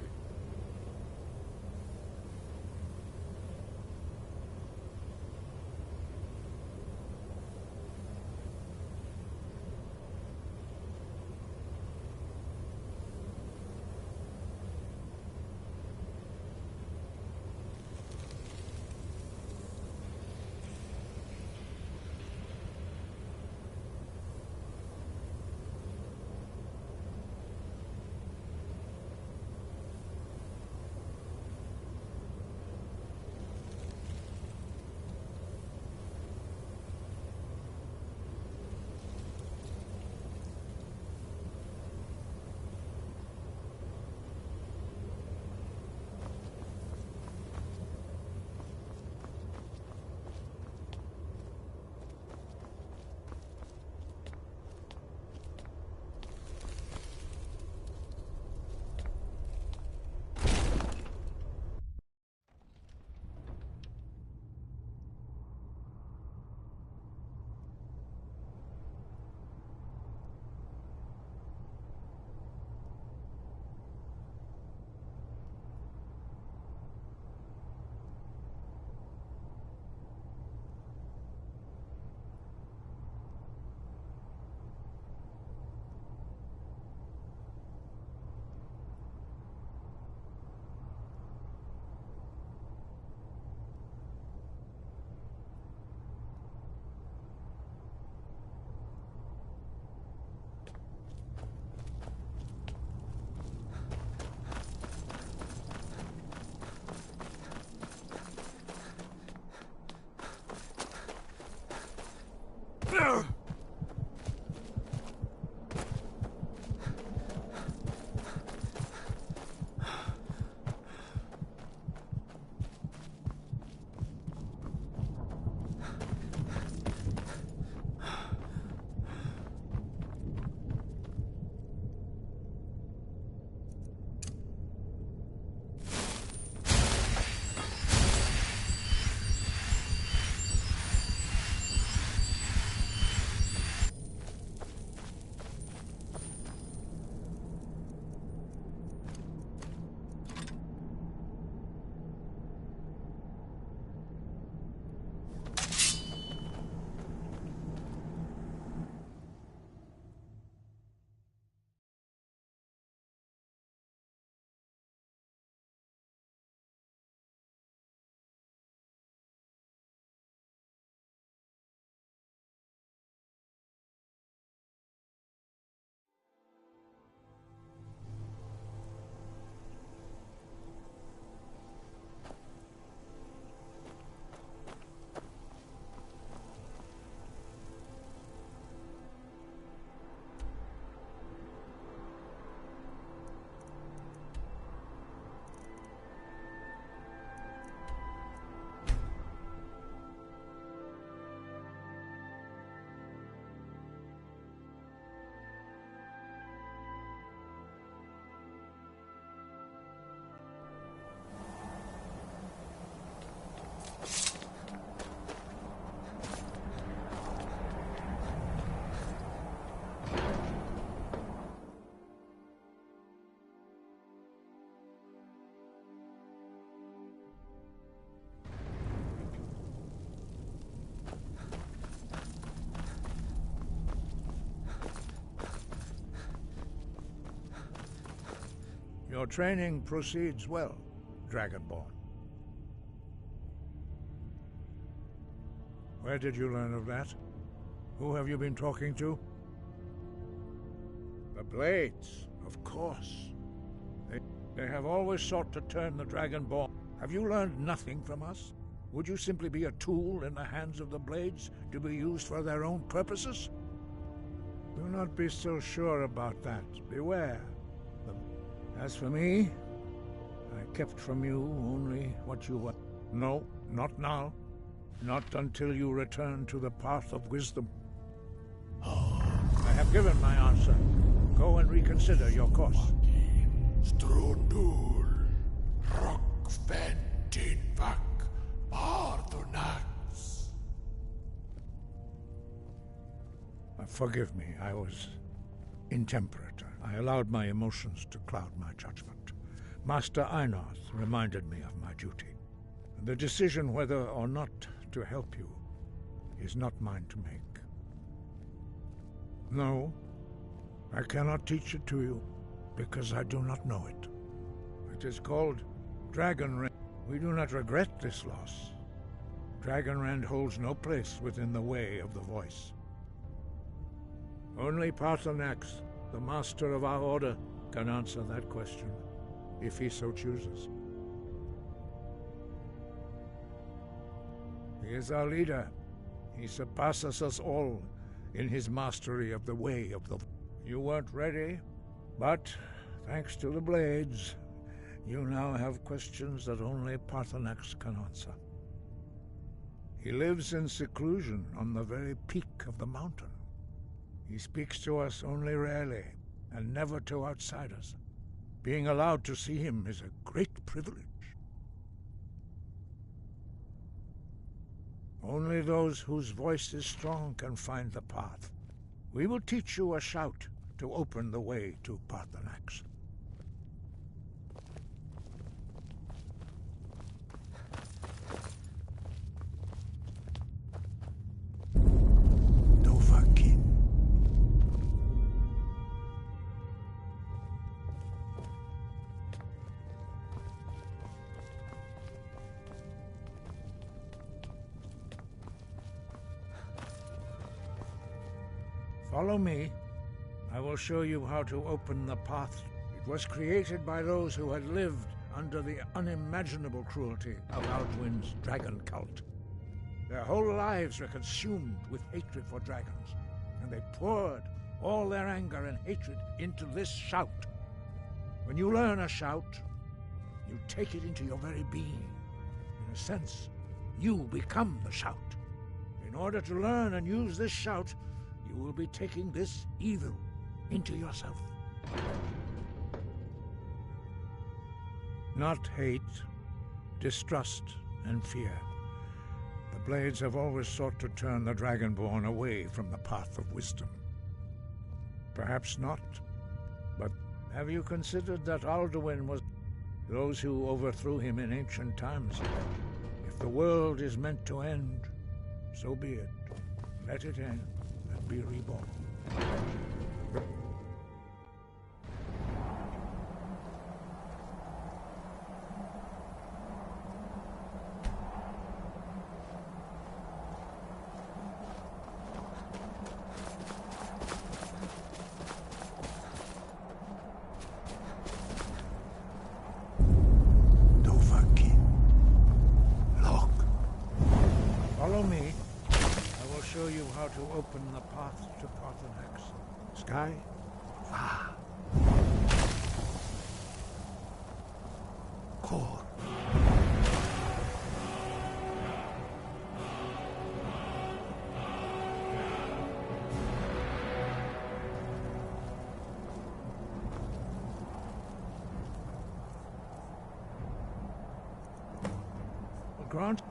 Your training proceeds well, Dragonborn. Where did you learn of that? Who have you been talking to? The Blades, of course. They have always sought to turn the Dragonborn. Have you learned nothing from us? Would you simply be a tool in the hands of the Blades to be used for their own purposes? Do not be so sure about that. Beware. As for me, I kept from you only what you were. No, not now. Not until you return to the path of wisdom. I have given my answer. Go and reconsider your course. Strundul, Rockventinvak, Bardonax. Forgive me, I was intemperate. I allowed my emotions to cloud my judgment. Master Einarth reminded me of my duty. The decision whether or not to help you is not mine to make. No, I cannot teach it to you, because I do not know it. It is called Dragonrend. We do not regret this loss. Dragonrend holds no place within the way of the voice. Only Paarthurnax, the master of our order, can answer that question, if he so chooses. He is our leader. He surpasses us all in his mastery of the way of the... You weren't ready, but thanks to the Blades, you now have questions that only Paarthurnax can answer. He lives in seclusion on the very peak of the mountain. He speaks to us only rarely, and never to outsiders. Being allowed to see him is a great privilege. Only those whose voice is strong can find the path. We will teach you a shout to open the way to Paarthurnax. Follow me. I will show you how to open the path. It was created by those who had lived under the unimaginable cruelty of Alduin's dragon cult. Their whole lives were consumed with hatred for dragons, and they poured all their anger and hatred into this shout. When you learn a shout, you take it into your very being. In a sense, you become the shout. In order to learn and use this shout, you will be taking this evil into yourself. Not hate, distrust, and fear. The Blades have always sought to turn the Dragonborn away from the path of wisdom. Perhaps not, but have you considered that Alduin was those who overthrew him in ancient times? If the world is meant to end, so be it. Let it end. Be reborn. Follow me. I will show you how to open the path to Paarthurnax. Sky? Ah. Core. Grant?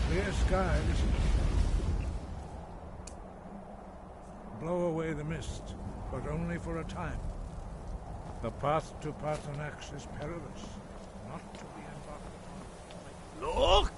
Clear skies. Blow away the mist, but only for a time. The path to Paarthurnax is perilous, not to be embarked upon. Look!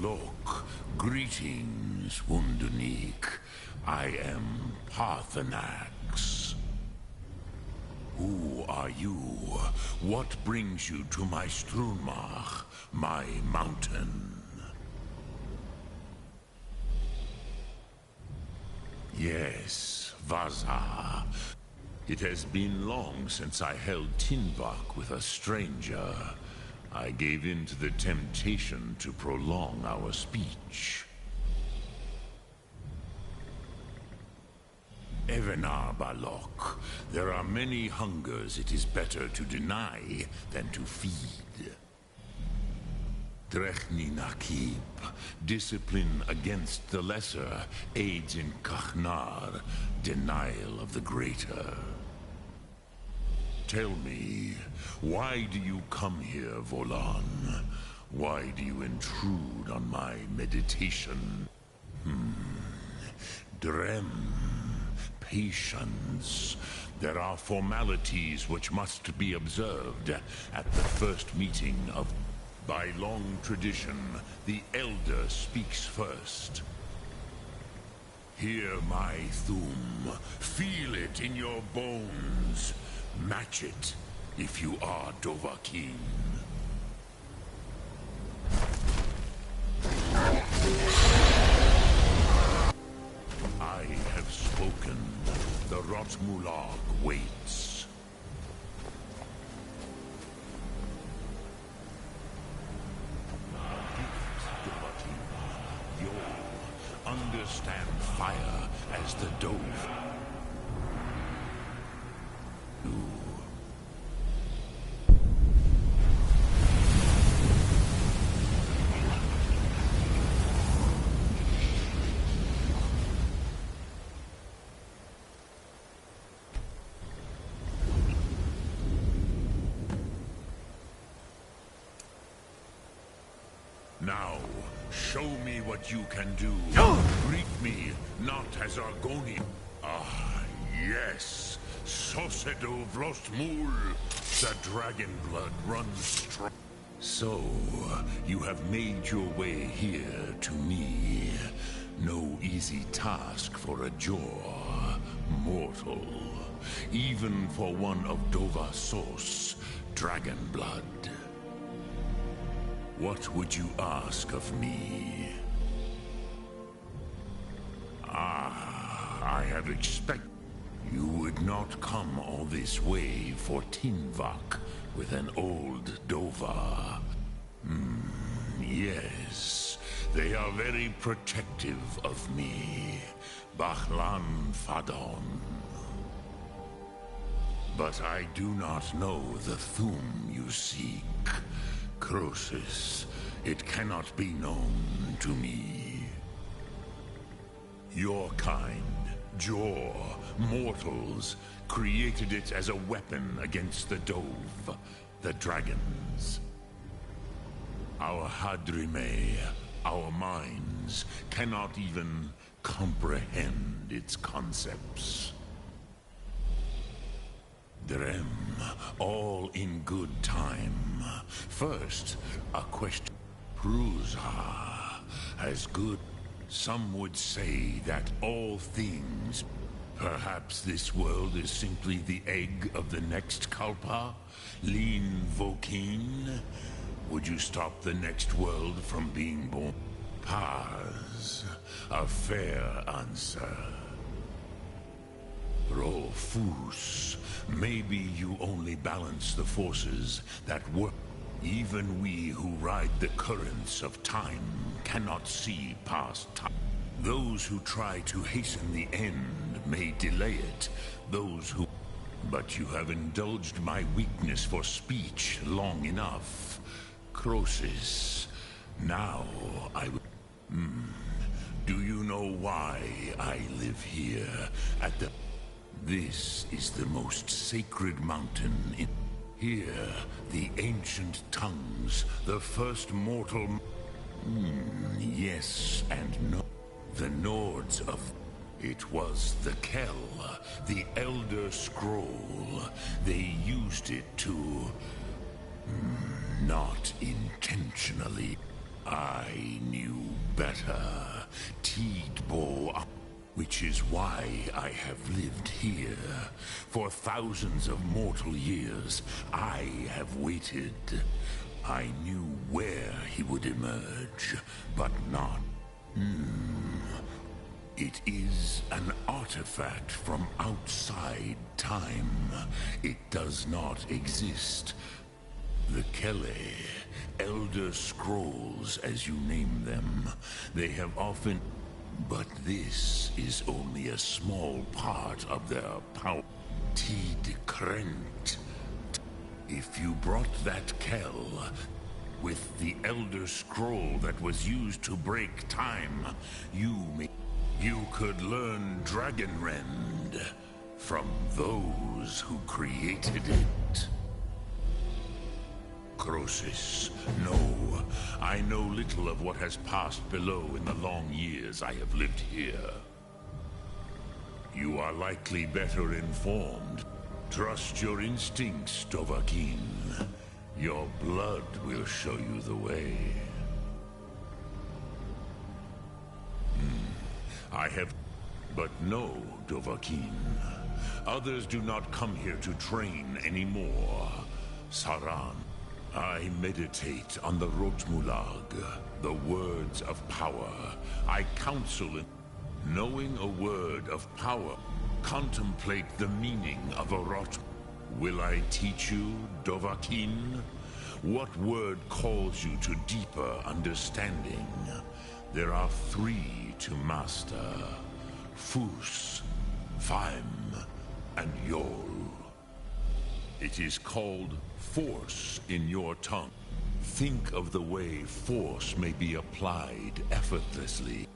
Volok. Greetings, Wunderneek. I am Parthenax. Who are you? What brings you to my Strunmach, my mountain? Yes, Vaza. It has been long since I held Tinvak with a stranger. I gave in to the temptation to prolong our speech. Evenar Balok, there are many hungers it is better to deny than to feed. Drechni Nakib, discipline against the lesser aids in Kachnar, denial of the greater. Tell me, why do you come here, Volan? Why do you intrude on my meditation? Drem, patience. There are formalities which must be observed at the first meeting of... By long tradition, the Elder speaks first. Hear my Thum. Feel it in your bones. Match it, if you are Dovahkiin. I have spoken. The Rotmulag waits. You'll understand fire as the Dove. Now, show me what you can do. Greet me, not as Argoni. Ah, yes. Sosedo Vlostmul. The dragon blood runs strong. So, you have made your way here to me. No easy task for a Jor, mortal. Even for one of Dova Sos, dragon blood. What would you ask of me? I have expected you would not come all this way for Tinvak with an old Dova. Yes, they are very protective of me. Bahlan Fadon. But I do not know the Thum you seek. Croesus, it cannot be known to me. Your kind, Jor, mortals, created it as a weapon against the Dove, the dragons. Our Hadrime, our minds, cannot even comprehend its concepts. Drem, all in good time. First, a question. Prusa, as good. Some would say that all things... Perhaps this world is simply the egg of the next Kalpa? Lean Vokeen? Would you stop the next world from being born? Paz, a fair answer. Rolfus, maybe you only balance the forces that work. Even we who ride the currents of time cannot see past time. Those who try to hasten the end may delay it. Those who... But you have indulged my weakness for speech long enough. Croesus, now I will... Do you know why I live here at the... This is the most sacred mountain in... Here, the ancient tongues, the first mortal... Yes and no. The Nords of... It was the Kell, the Elder Scroll. They used it to... Not intentionally. I knew better. Tidbo, which is why I have lived here. For thousands of mortal years, I have waited. I knew where he would emerge, but not. It is an artifact from outside time. It does not exist. The Kele, Elder Scrolls as you name them, they have often... But this is only a small part of their power. Tid Krent. If you brought that Kel with the Elder Scroll that was used to break time, you could learn Dragonrend from those who created it. Croesus, no. I know little of what has passed below in the long years I have lived here. You are likely better informed. Trust your instincts, Dovahkiin. Your blood will show you the way. I have... But no, Dovahkiin. Others do not come here to train anymore. Saran. I meditate on the Rotmulag, the words of power. I counsel in knowing a word of power. Contemplate the meaning of a Rot. Will I teach you, Dovahkiin? What word calls you to deeper understanding? There are 3 to master. Fus, Faim, and Yol. It is called force in your tongue. Think of the way force may be applied effortlessly.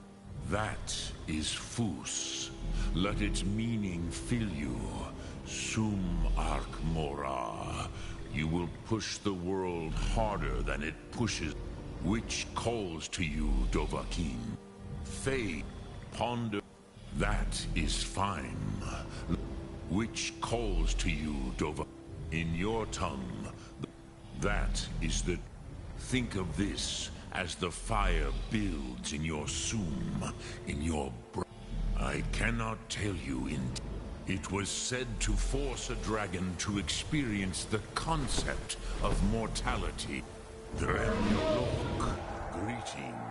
That is Fus. Let its meaning fill you. Sum Arc Mora. You will push the world harder than it pushes. Which calls to you, Dovahkiin? Fade. Ponder. That is fine. Which calls to you, Dovahkiin? In your tongue, that is the... Think of this as the fire builds in your sum, in your I cannot tell you in... It was said to force a dragon to experience the concept of mortality. Dremnolok, greetings.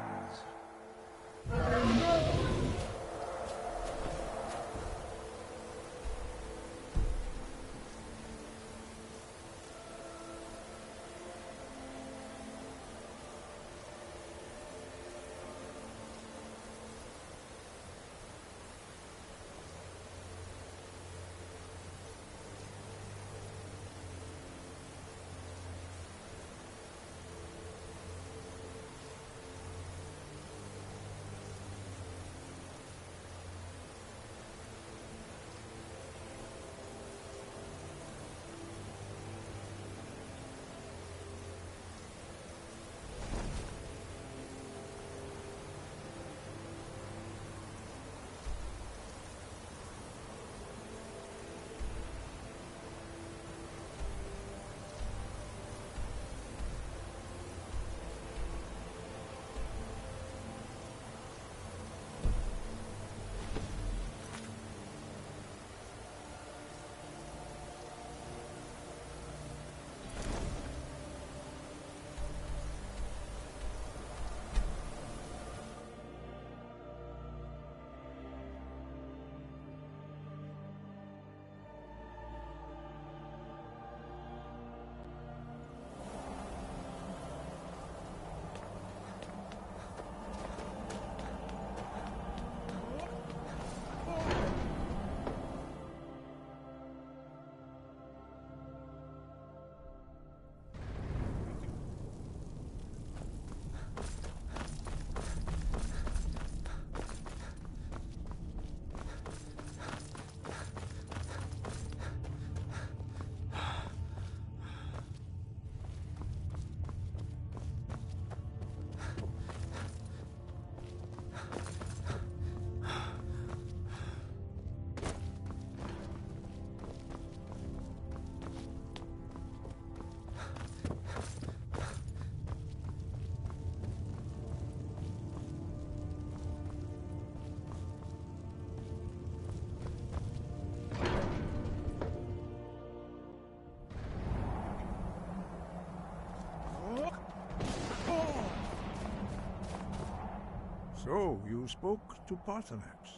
So, you spoke to Paarthurnax.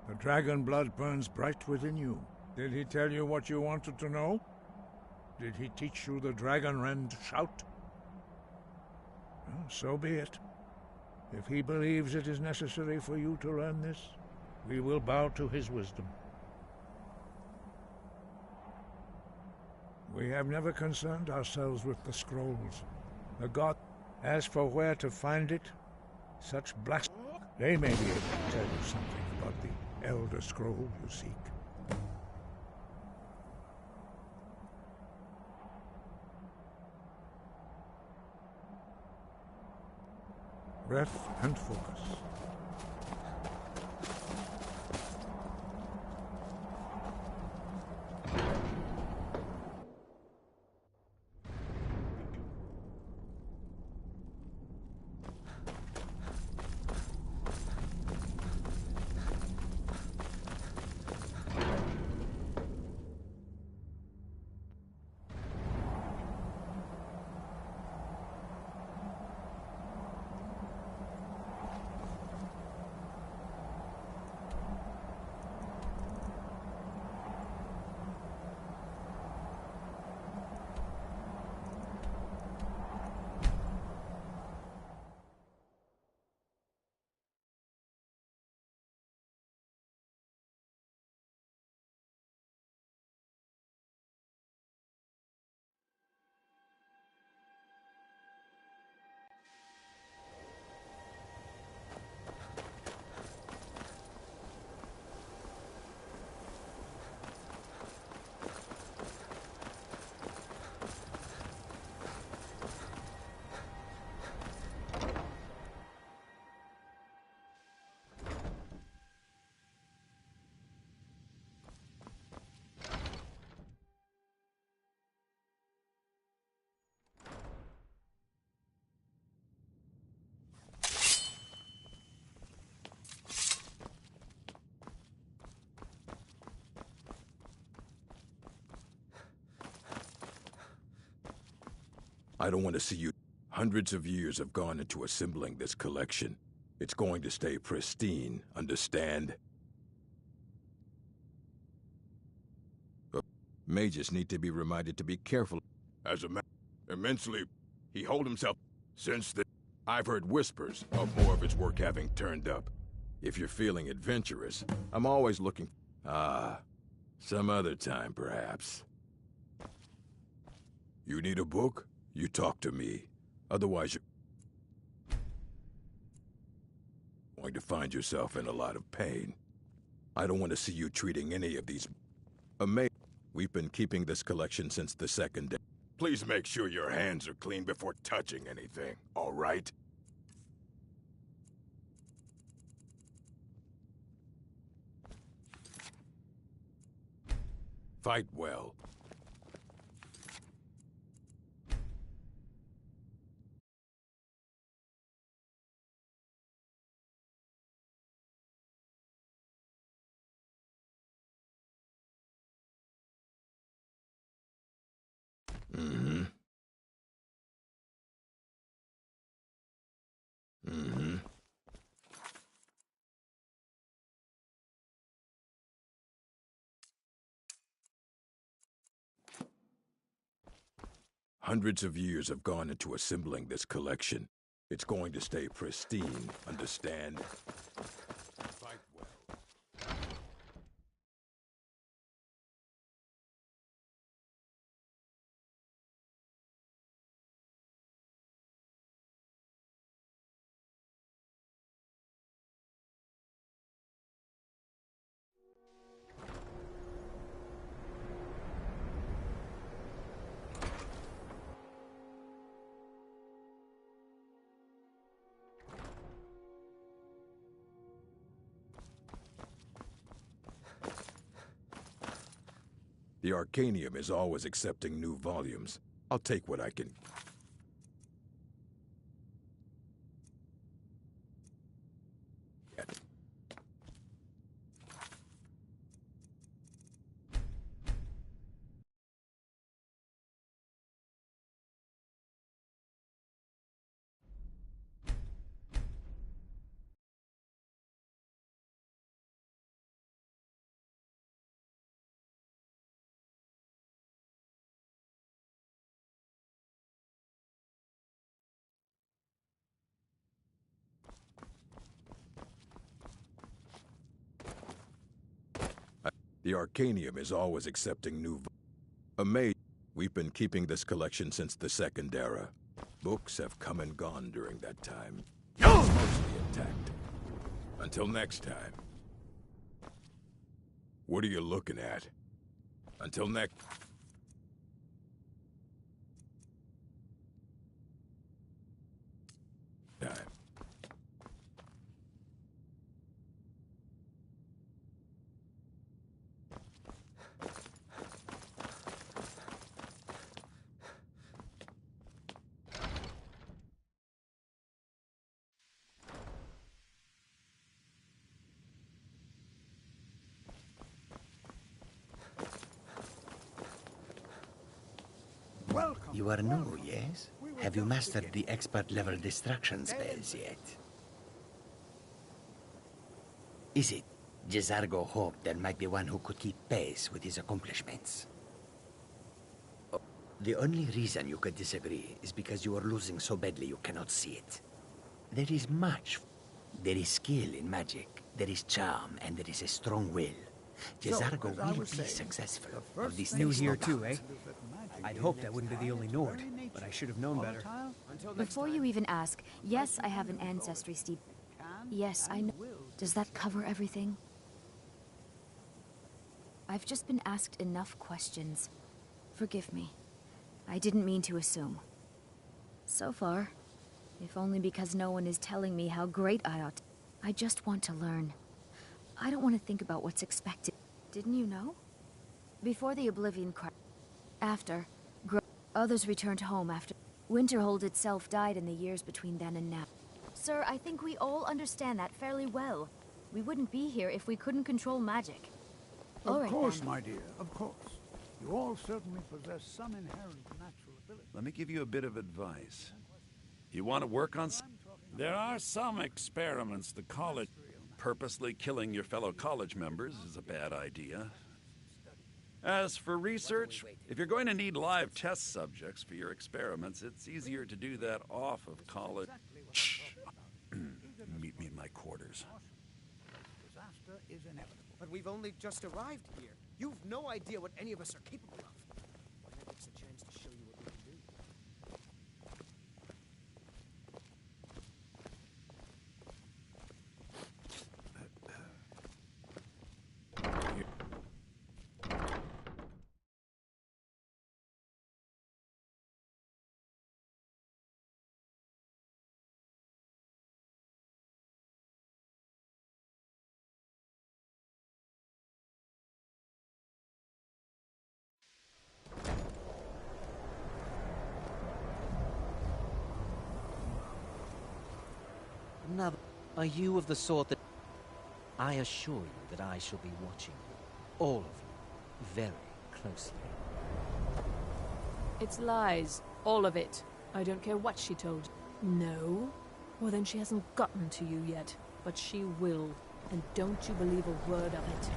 The dragon blood burns bright within you. Did he tell you what you wanted to know? Did he teach you the dragon rend shout? Well, so be it. If he believes it is necessary for you to learn this, we will bow to his wisdom. We have never concerned ourselves with the scrolls. The god, as for where to find it, such they may be able to tell you something about the Elder Scroll you seek. Breath and focus. I don't want to see you. Hundreds of years have gone into assembling this collection. It's going to stay pristine, understand? Mages need to be reminded to be careful. As a man, immensely, he hold himself. Since then, I've heard whispers of more of his work having turned up. If you're feeling adventurous, I'm always looking. Some other time, perhaps. You need a book? You talk to me. Otherwise, you're going to find yourself in a lot of pain. I don't want to see you treating any of these amazing. We've been keeping this collection since the second day. Please make sure your hands are clean before touching anything, all right? Fight well. Hundreds of years have gone into assembling this collection. It's going to stay pristine, understand? Fight well. The Arcanium is always accepting new volumes. I'll take what I can. The Arcanium is always accepting new... Amazing. We've been keeping this collection since the Second Era. Books have come and gone during that time. It's mostly intact. Until next time. What are you looking at? Until next... time. You are new, yes? Have you mastered the expert-level distraction spells yet? Is it? Jezargo hoped there might be one who could keep pace with his accomplishments. Oh, the only reason you could disagree is because you are losing so badly you cannot see it. There is much. There is skill in magic, there is charm, and there is a strong will. Jezargo will be successful. Of this New here too, eh? I'd hoped I wouldn't be the only Nord, but I should have known better. Before you even ask, yes, I have an ancestry, Steve. Yes, I know. Does that cover everything? I've just been asked enough questions. Forgive me. I didn't mean to assume. So far, if only because no one is telling me how great I ought to. I just want to learn. I don't want to think about what's expected. Didn't you know? Before the Oblivion crash. After, others returned home after. Winterhold itself died in the years between then and now. Sir, I think we all understand that fairly well. We wouldn't be here if we couldn't control magic. Of course, my dear, of course. You all certainly possess some inherent natural ability. Let me give you a bit of advice. You want to work on... There are some experiments the college... Purposely killing your fellow college members is a bad idea. As for research, if you're going to need live test subjects for your experiments, it's easier to do that off of college. Shh. Meet me in my quarters. Disaster is inevitable. But we've only just arrived here. You've no idea what any of us are capable of. Why not take the chance to show you what we can do? Now, are you of the sort that... I assure you that I shall be watching you, all of you, very closely. It's lies. All of it. I don't care what she told you. No? Well, then she hasn't gotten to you yet. But she will. And don't you believe a word of it.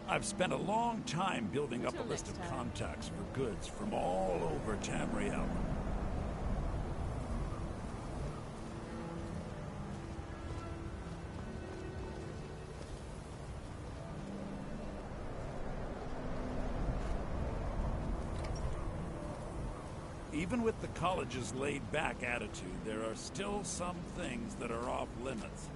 I've spent a long time building up a list of contacts for goods from all over Tamriel. Even with the college's laid-back attitude, there are still some things that are off limits.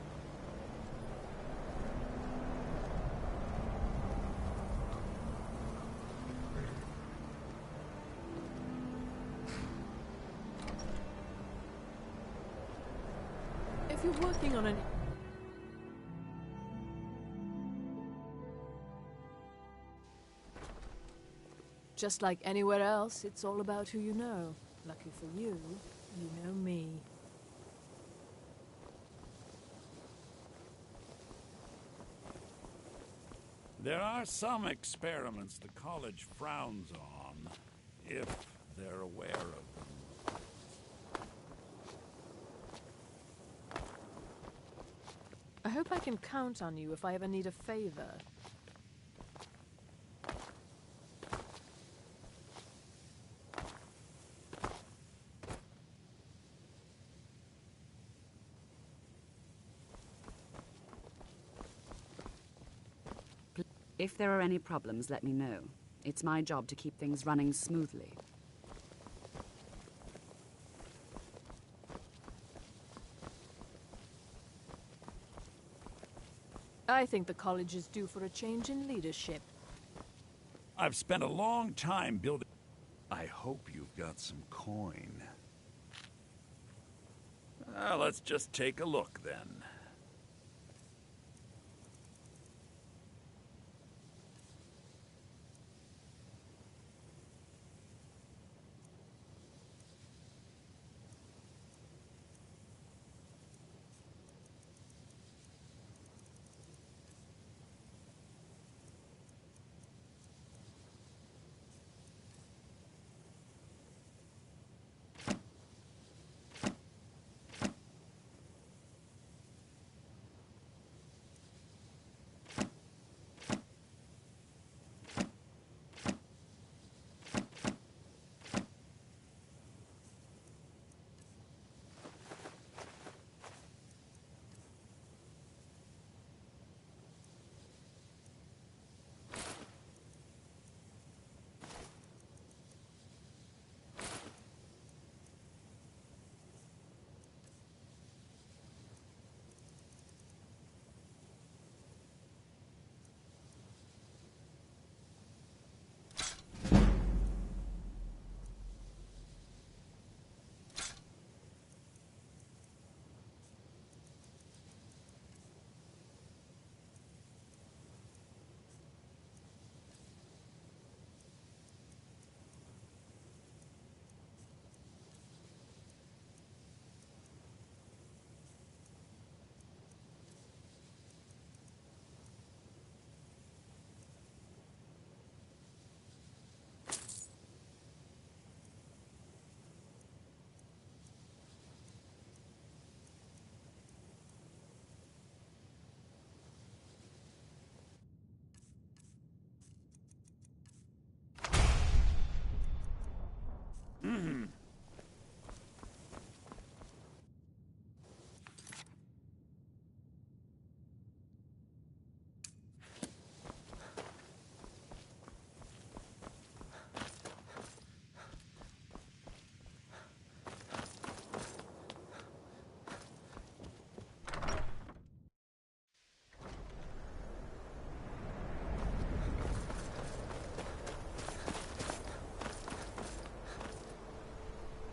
If you're working on an... Just like anywhere else, it's all about who you know. Lucky for you, you know me. There are some experiments the college frowns on, if they're aware of them. I hope I can count on you if I ever need a favor. If there are any problems, let me know. It's my job to keep things running smoothly. I think the college is due for a change in leadership. I've spent a long time building... I hope you've got some coin. Let's just take a look, then.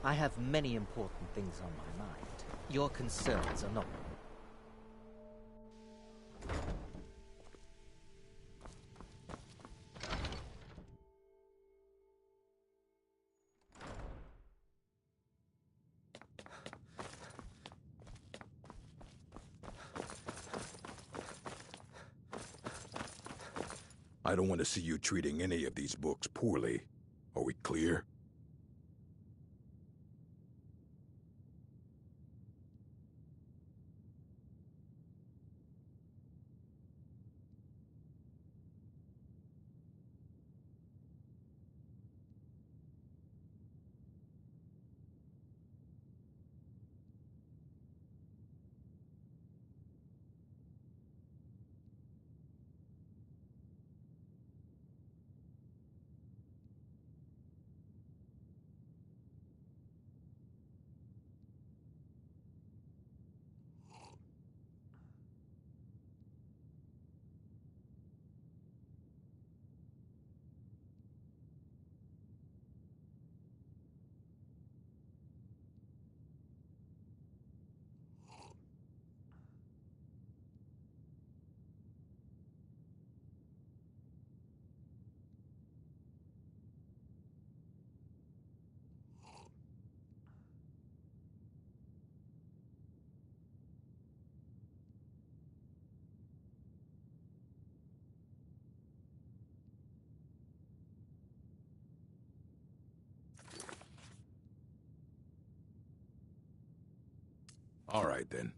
I have many important things on my mind. Your concerns are not... I don't want to see you treating any of these books poorly. Are we clear? All right, then.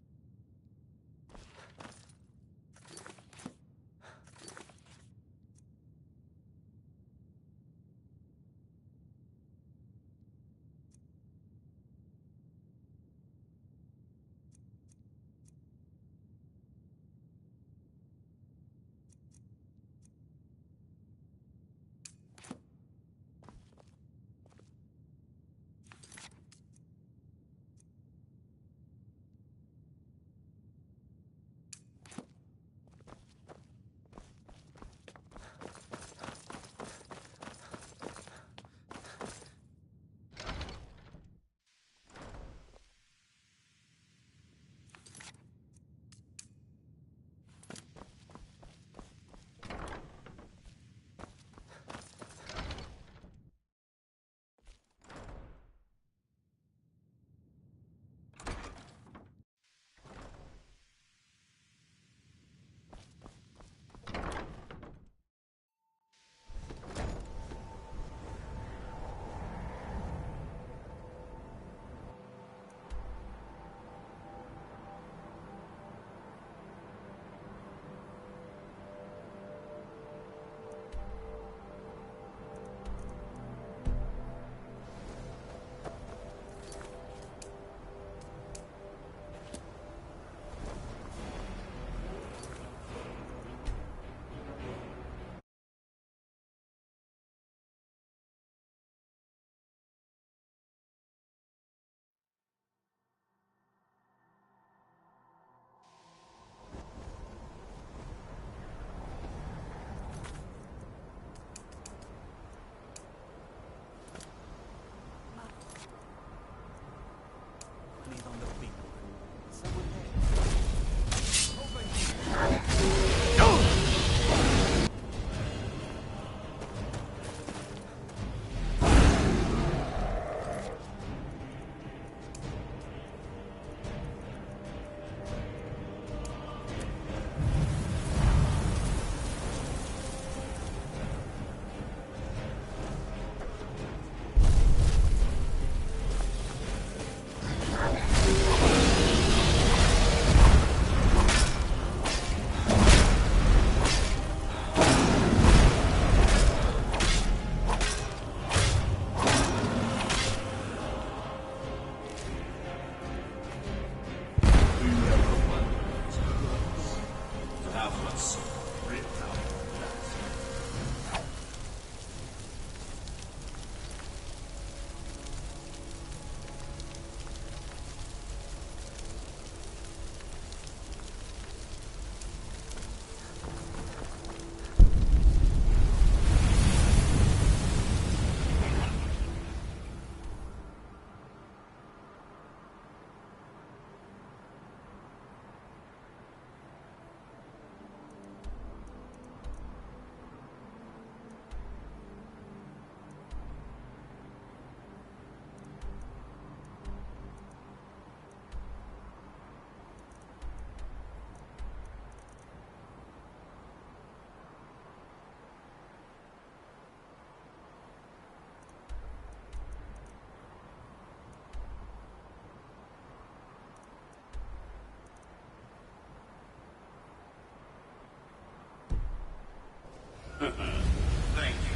Thank you.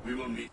We will meet.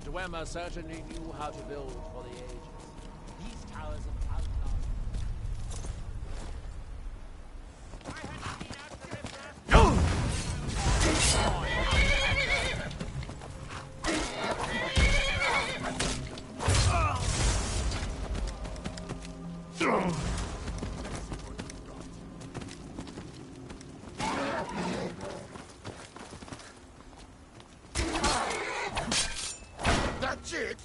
Dwemer certainly knew how to build for the ages. These towers of outlaws. That's it!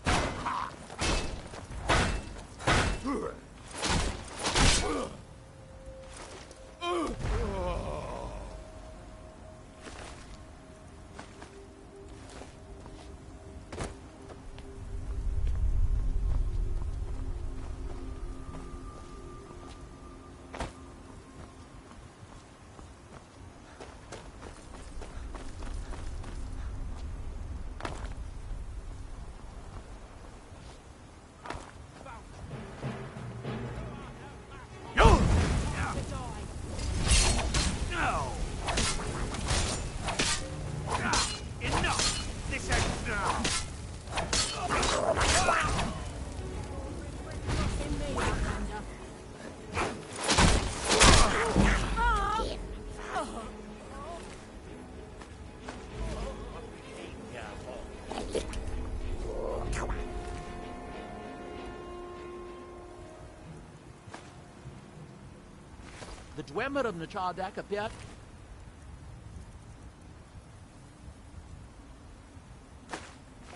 The Dwemer of Nachardak appeared.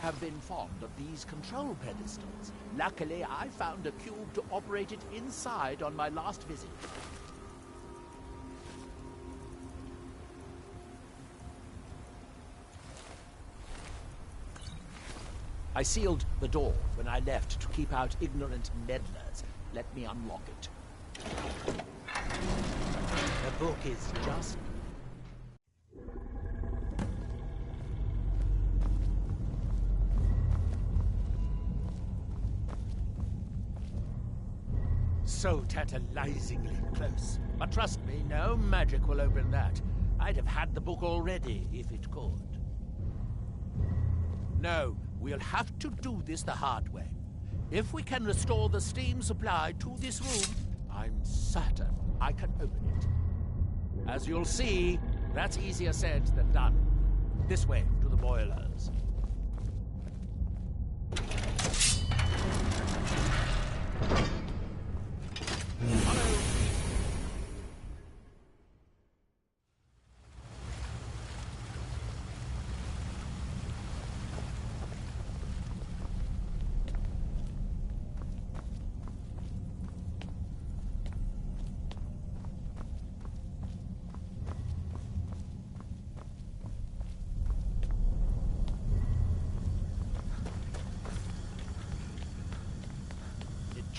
Have been fond of these control pedestals. Luckily, I found a cube to operate it inside on my last visit. I sealed the door when I left to keep out ignorant meddlers. Let me unlock it. The book is just... so tantalizingly close. But trust me, no magic will open that. I'd have had the book already if it could. No, we'll have to do this the hard way. If we can restore the steam supply to this room, I'm certain I can open it. As you'll see, that's easier said than done. This way, to the boilers.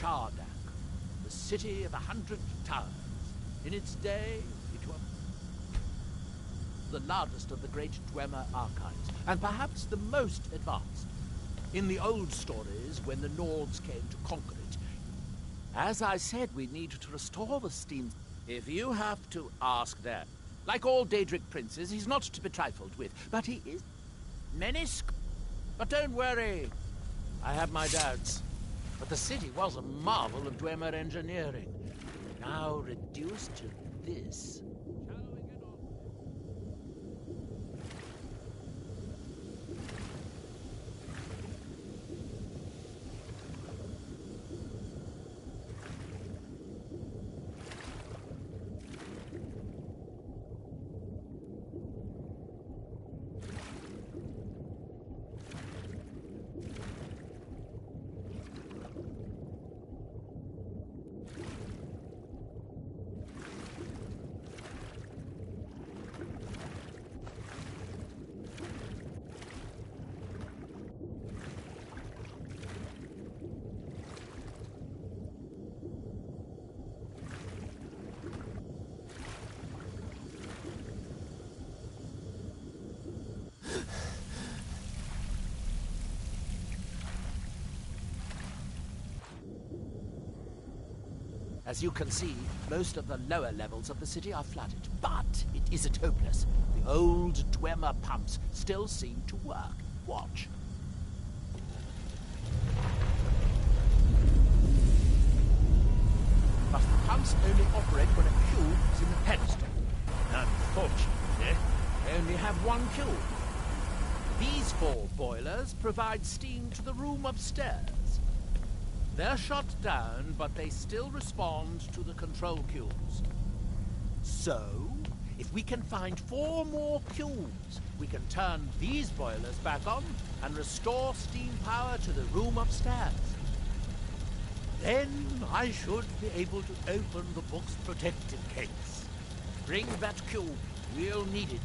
Chardak, the city of 100 towers. In its day, it was the largest of the great Dwemer archives, and perhaps the most advanced. In the old stories, when the Nords came to conquer it, as I said, we need to restore the steam. If you have to ask that, like all Daedric princes, he's not to be trifled with, but he is But don't worry, I have my doubts. But the city was a marvel of Dwemer engineering, now reduced to this. As you can see, most of the lower levels of the city are flooded, but it isn't hopeless. The old Dwemer pumps still seem to work. Watch. But the pumps only operate when a cube is in the pedestal. Unfortunately, they only have one cube. These 4 boilers provide steam to the room upstairs. They're shut down, but they still respond to the control cubes. So, if we can find 4 more cubes, we can turn these boilers back on and restore steam power to the room upstairs. Then I should be able to open the book's protective case. Bring that cube. We'll need it.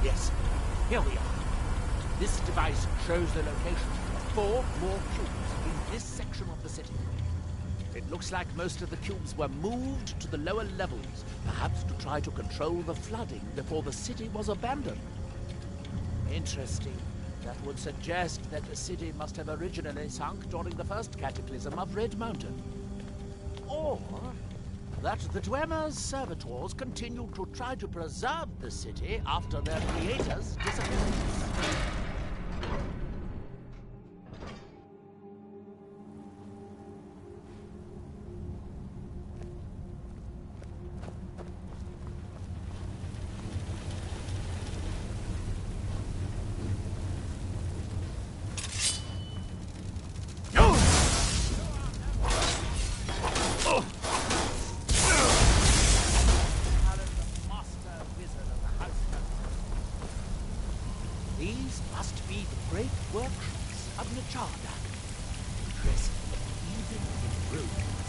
Yes, here we are. This device shows the location of 4 more cubes in this section of the city. It looks like most of the cubes were moved to the lower levels, perhaps to try to control the flooding before the city was abandoned. Interesting. That would suggest that the city must have originally sunk during the first cataclysm of Red Mountain. Or that the Dwemer's servitors continued to try to preserve the city after their creator's disappearance. These must be the great workshops of Chardak. Impressive, even in ruins.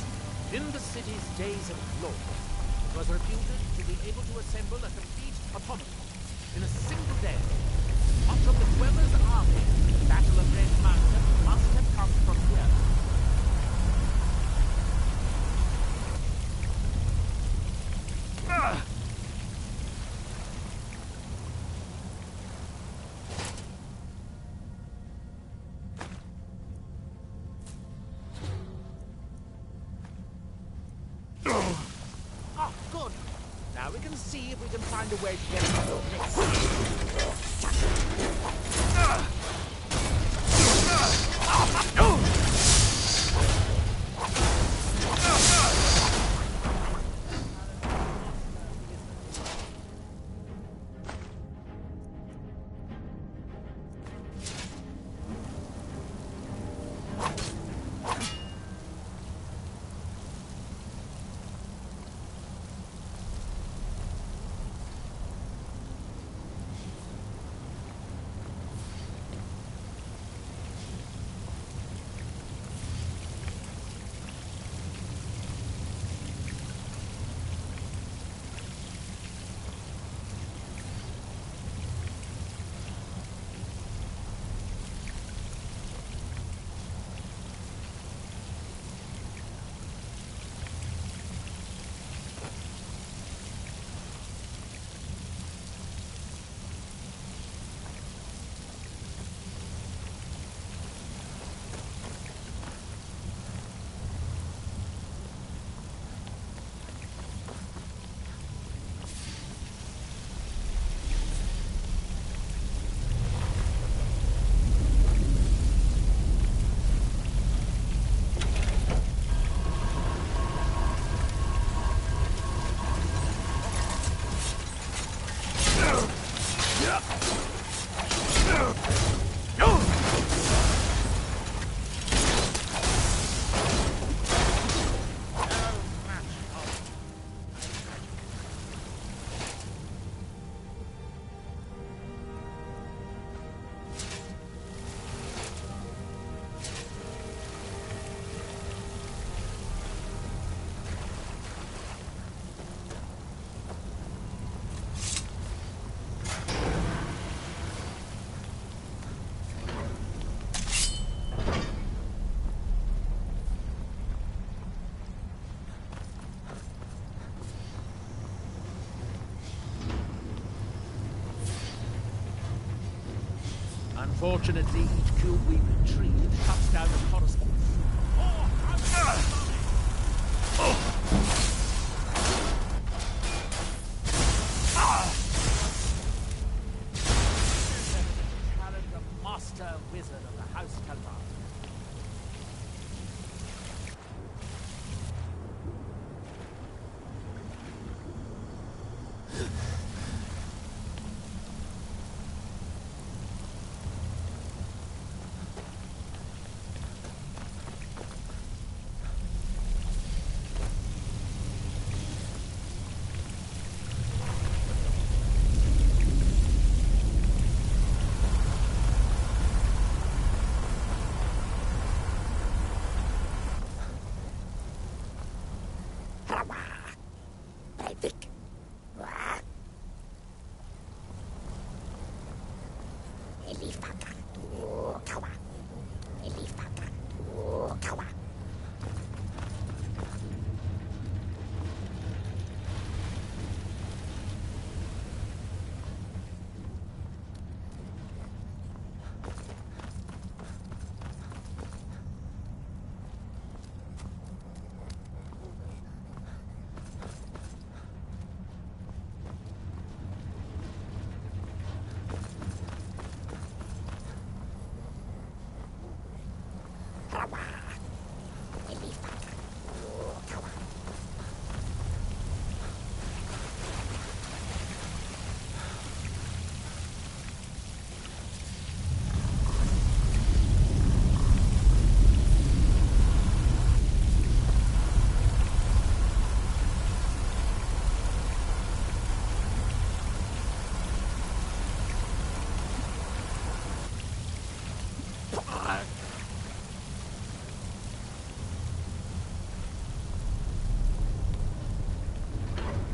In the city's days of glory, it was reputed to be able to assemble a complete automaton in a single day. Much of the Dwemer's army in the Battle of Red Mountain must have come from here. Oh, good. Now we can see if we can find a way to get out of Unfortunately, each cube we retrieve cuts down the corresponding. The master wizard of the House Kalvar.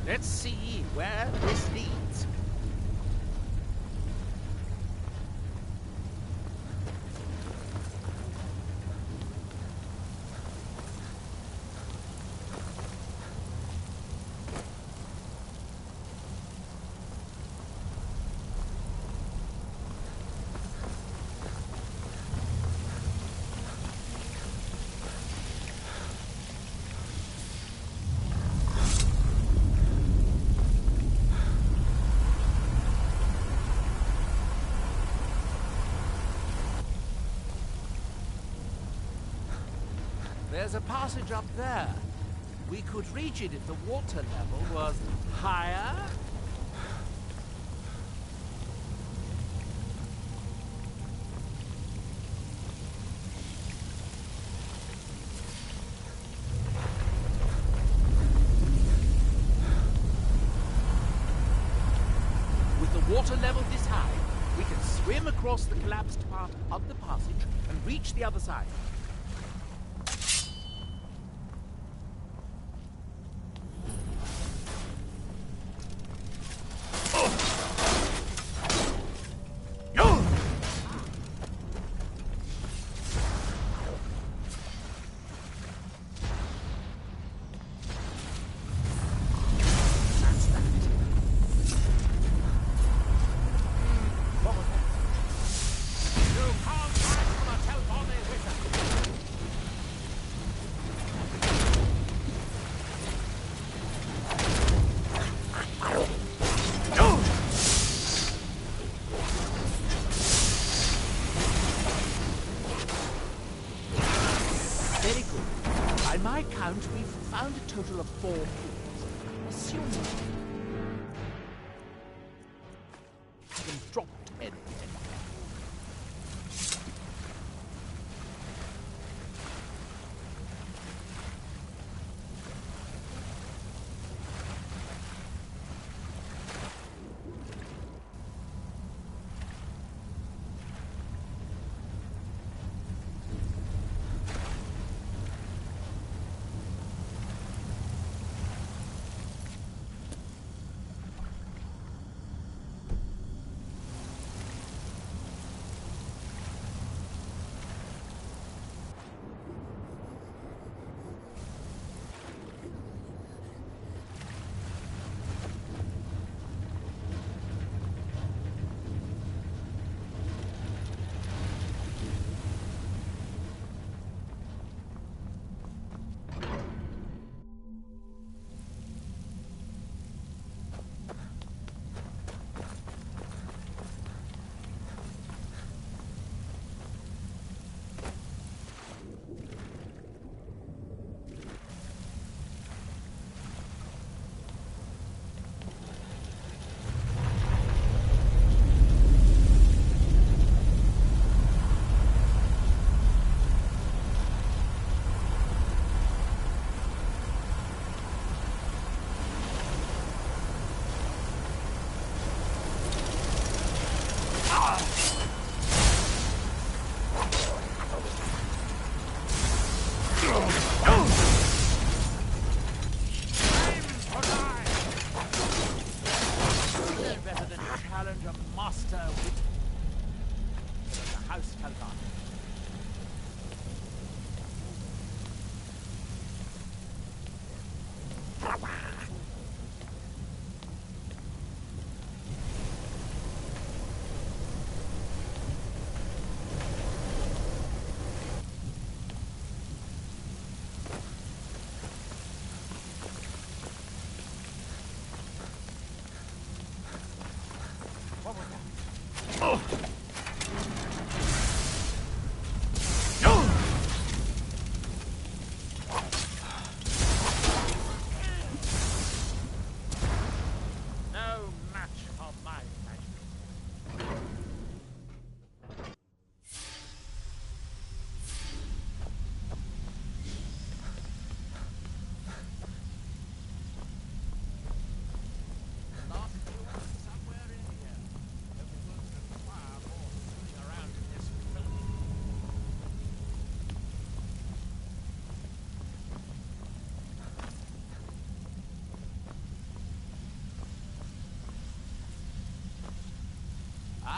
Let's see where this leads. There's a passage up there. We could reach it if the water level was higher. With the water level this high, we can swim across the collapsed part of the passage and reach the other side. By my count, we've found a total of 4 pools. Assuming having dropped anything.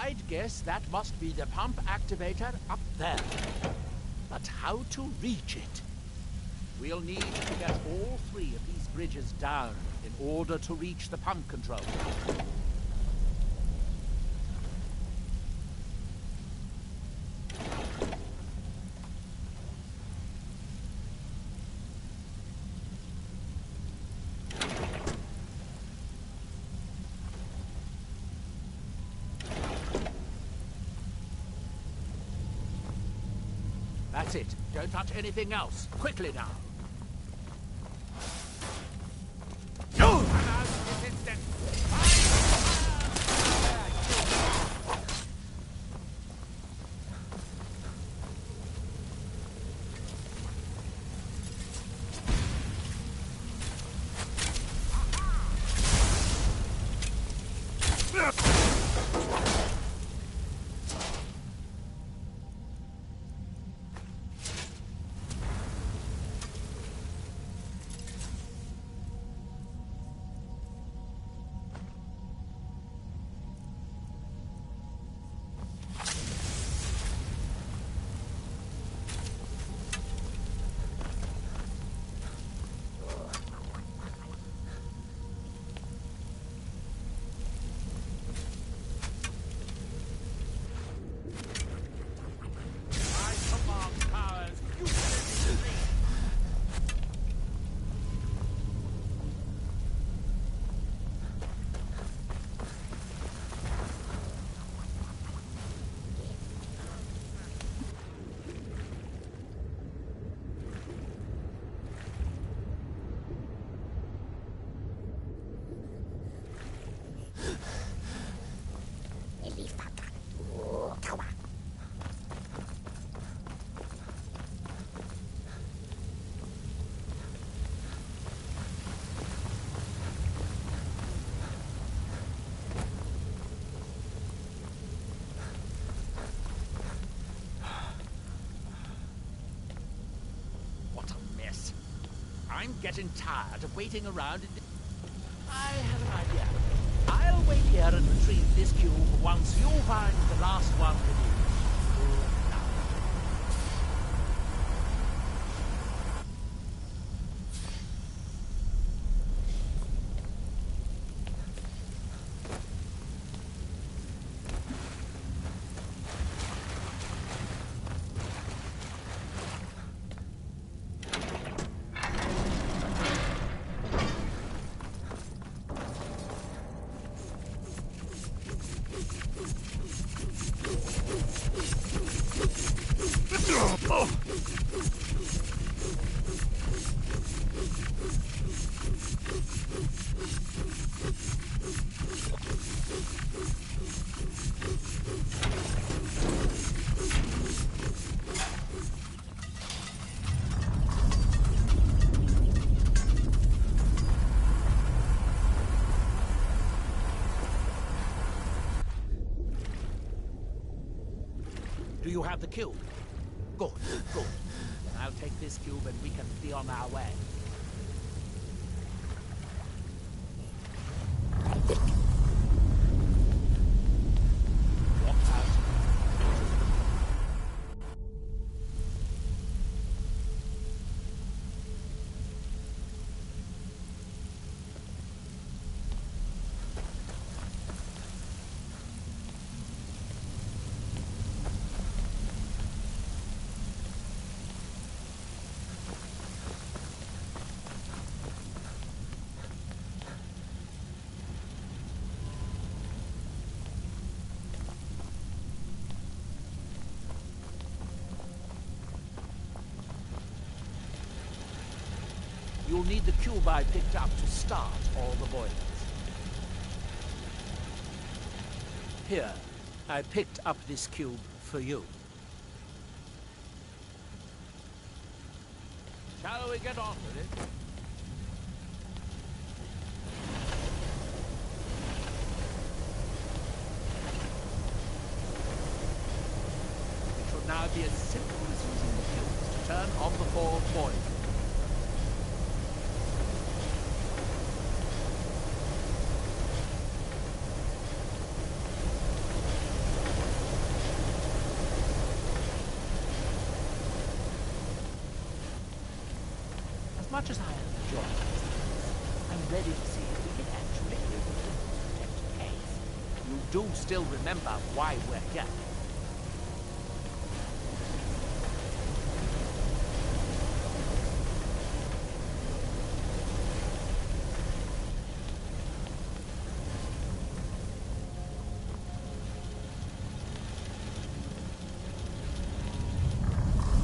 I'd guess that must be the pump activator up there. But how to reach it? We'll need to get all three of these bridges down in order to reach the pump control. That's it. Don't touch anything else. Quickly now. What a mess. I'm getting tired of waiting around. I have an idea. I'll wait here and retrieve this cube once you find the last one with you. Do you have the cube? Good, good. I'll take this cube and we can be on our way. Walk out. You'll need the cube I picked up to start all the boilers. Here, I picked up this cube for you. Shall we get on with it? It should now be as simple as using the cubes to turn on the 4 boilers. As much as I am enjoying this, I'm ready to see if we can actually live with the protect case. You do still remember why we're here.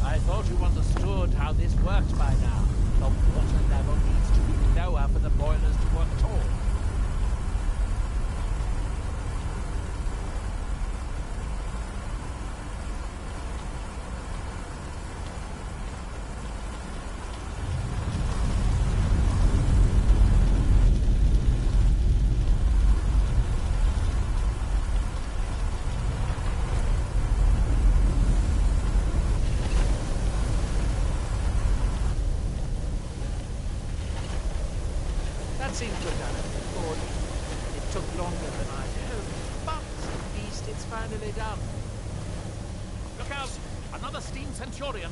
I thought you understood how this worked by now. The water level needs to be lower for the boilers to work at all. That seems to have done it before. It took longer than I'd hoped, but at least it's finally done. Look out! Another steam Centurion!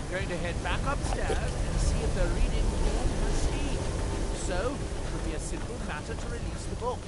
Going to head back upstairs and see if the reading room has steam. So, it would be a simple matter to release the book.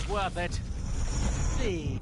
worth it. Leave.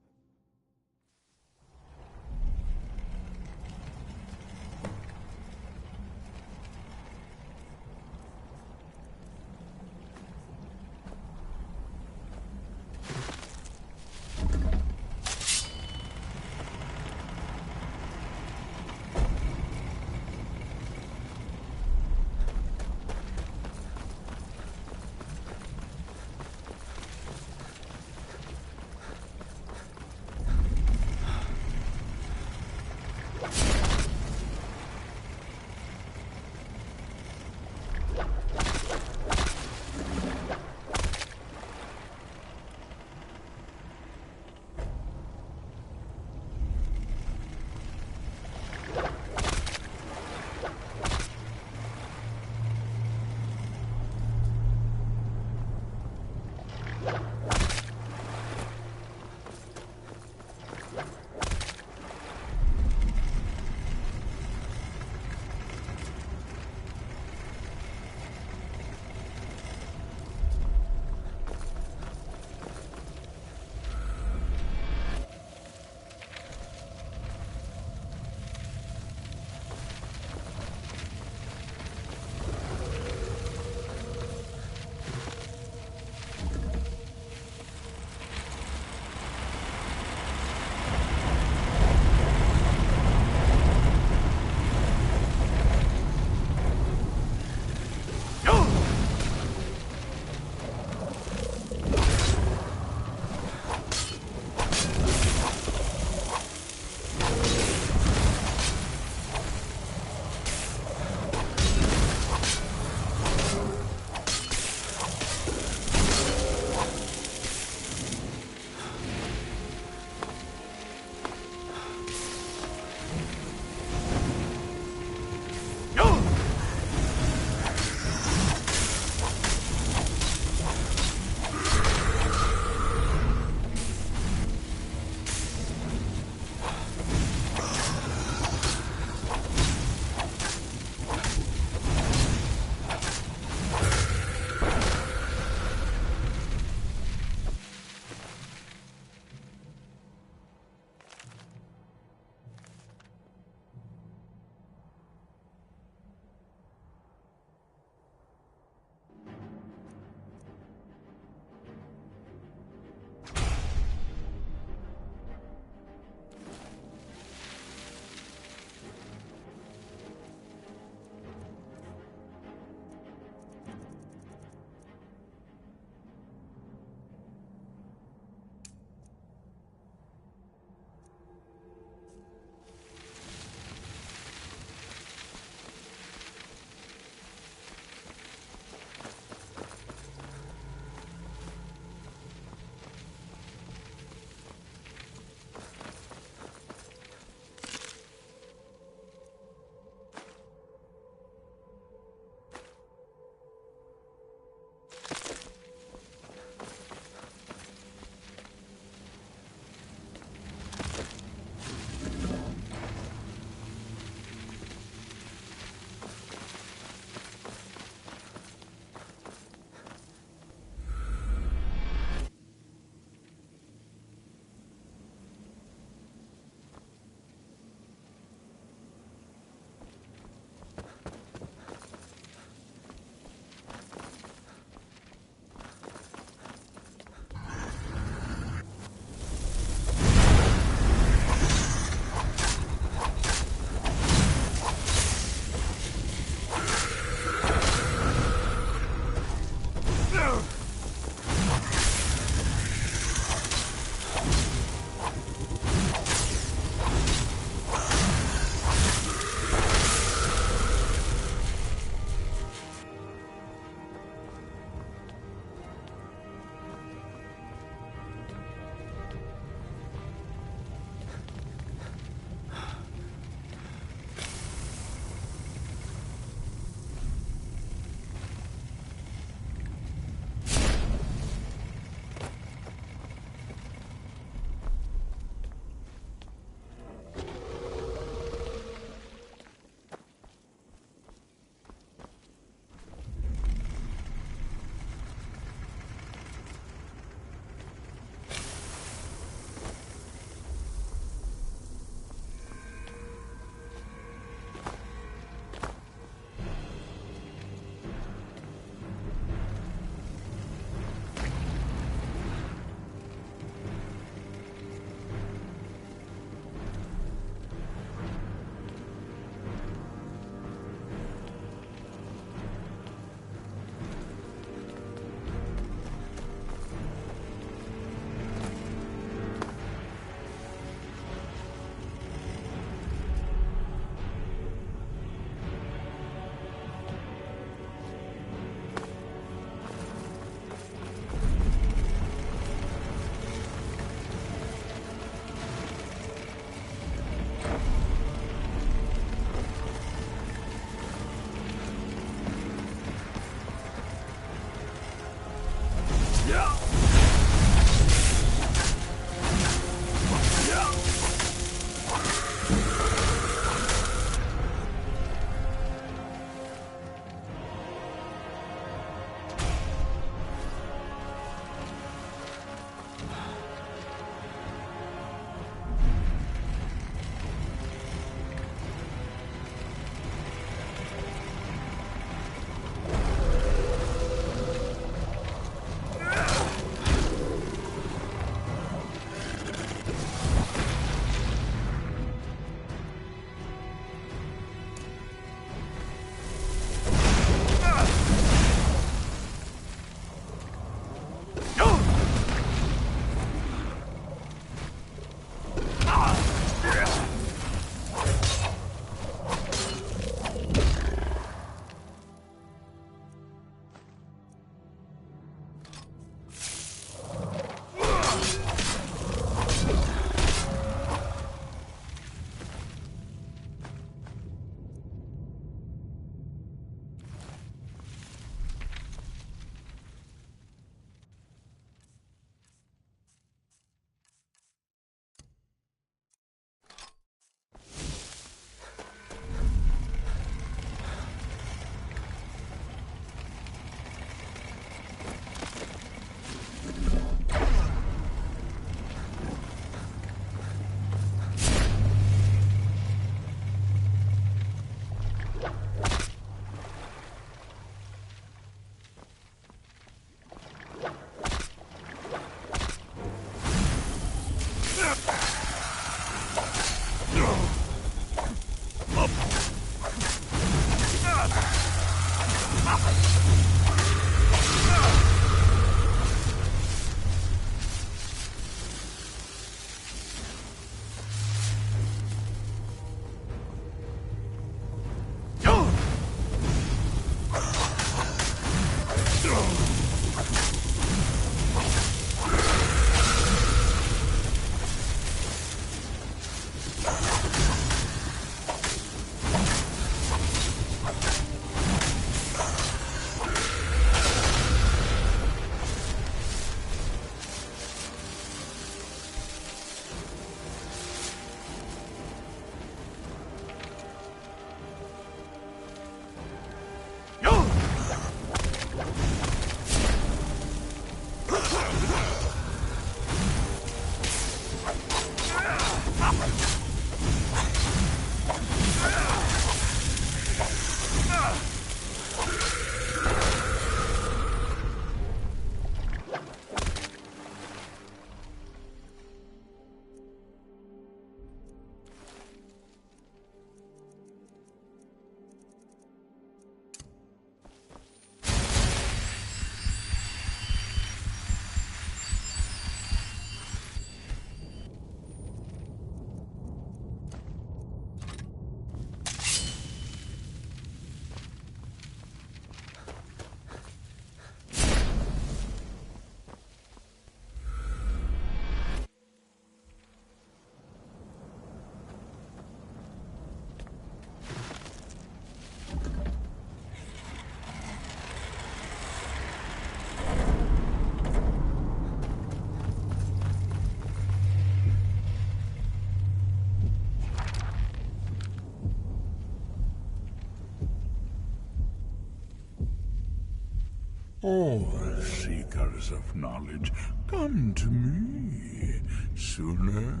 All seekers of knowledge, come to me, sooner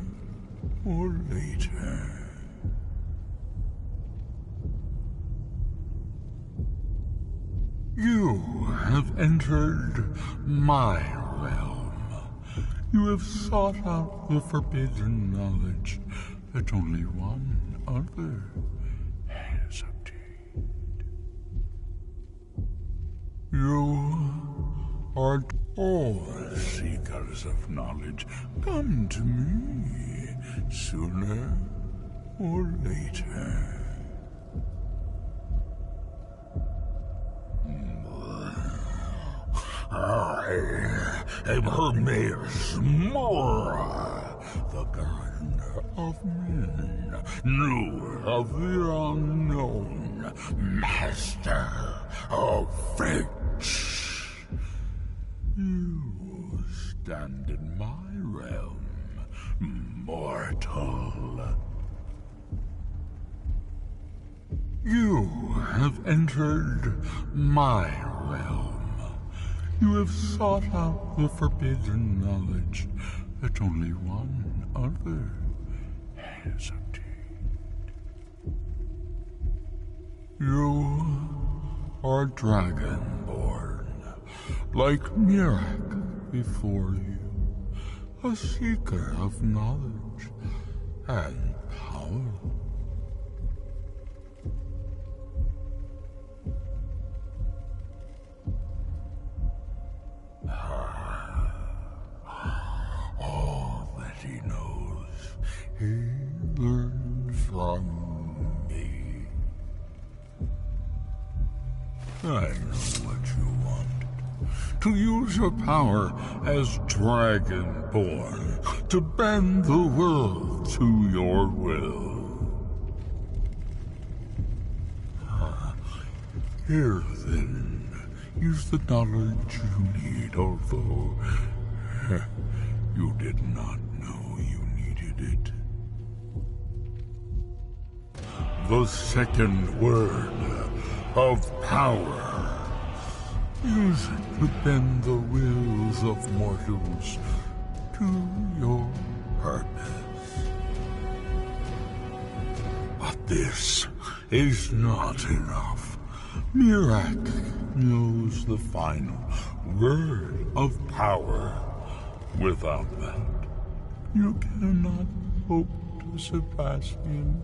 or later. You have entered my realm. You have sought out the forbidden knowledge that only one other has obtained. You are all seekers of knowledge. Come to me, sooner or later. I am Hermes Mora, the gardener of men, knower of the unknown, master of fate. You stand in my realm, mortal. You have entered my realm. You have sought out the forbidden knowledge that only one other has obtained. You are dragonborn, like Mirak before you, a seeker of knowledge and power. All that he knows, he learned from me. I know what you wanted. To use your power as Dragonborn, to bend the world to your will. Here, then, use the knowledge you need, although you did not know you needed it. The second word of power. Use it to bend the wills of mortals to your purpose. But this is not enough. Mirak knows the final word of power. Without that, you cannot hope to surpass him.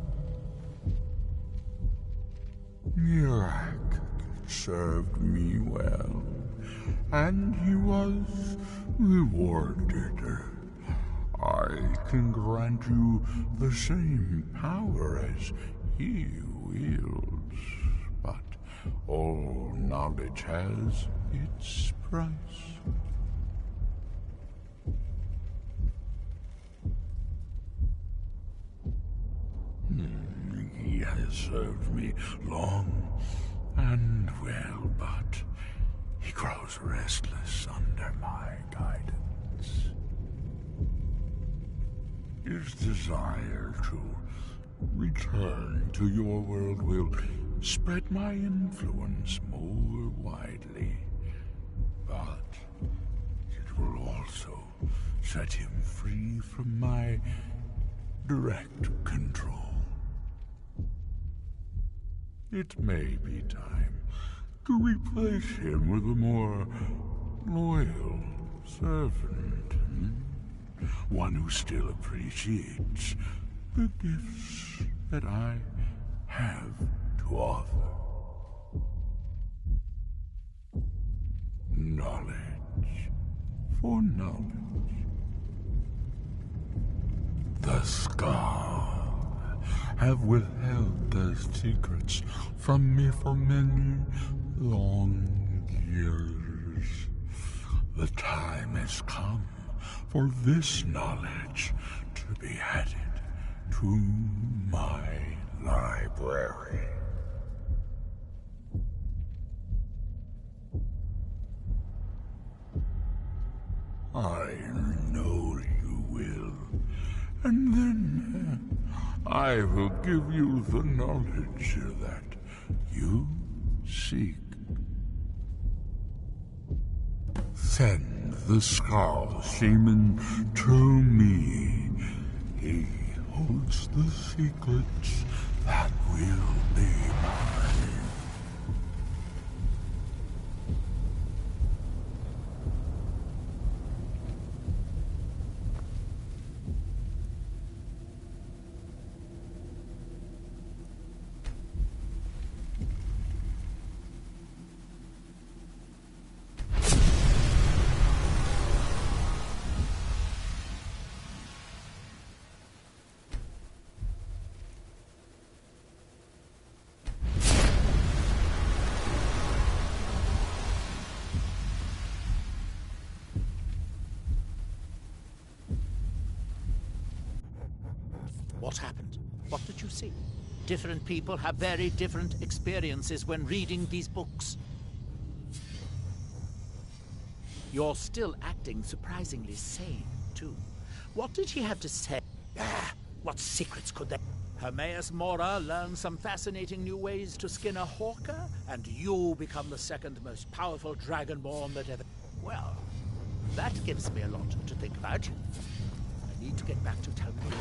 Mirak served me well, and he was rewarded. I can grant you the same power as he wields, but all knowledge has its price. He has served me long and well, but he grows restless under my guidance. His desire to return to your world will spread my influence more widely, but it will set him free from my direct control. It may be time to replace him with a more loyal servant. One who still appreciates the gifts that I have to offer. Knowledge for knowledge. The Skull have withheld their secrets from me for many long years. The time has come for this knowledge to be added to my library. I know you will. And then I will give you the knowledge that you seek. Send the Skull Shaman to me. He holds the secrets that will be mine. What happened? What did you see? Different people have very different experiences when reading these books. You're still acting surprisingly sane, too. What did he have to say? What secrets could they... Hermaeus Mora learned some fascinating new ways to skin a hawker, and you become the second most powerful dragonborn that ever... Well, that gives me a lot to think about. I need to get back to Talmud.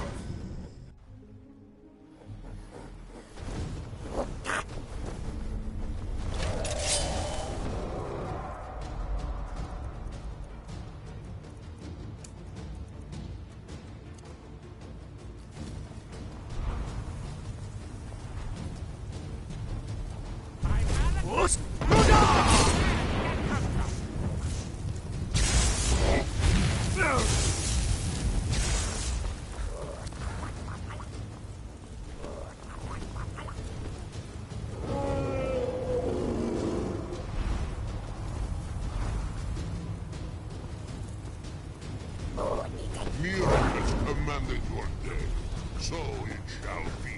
Mira has commanded your death, so it shall be.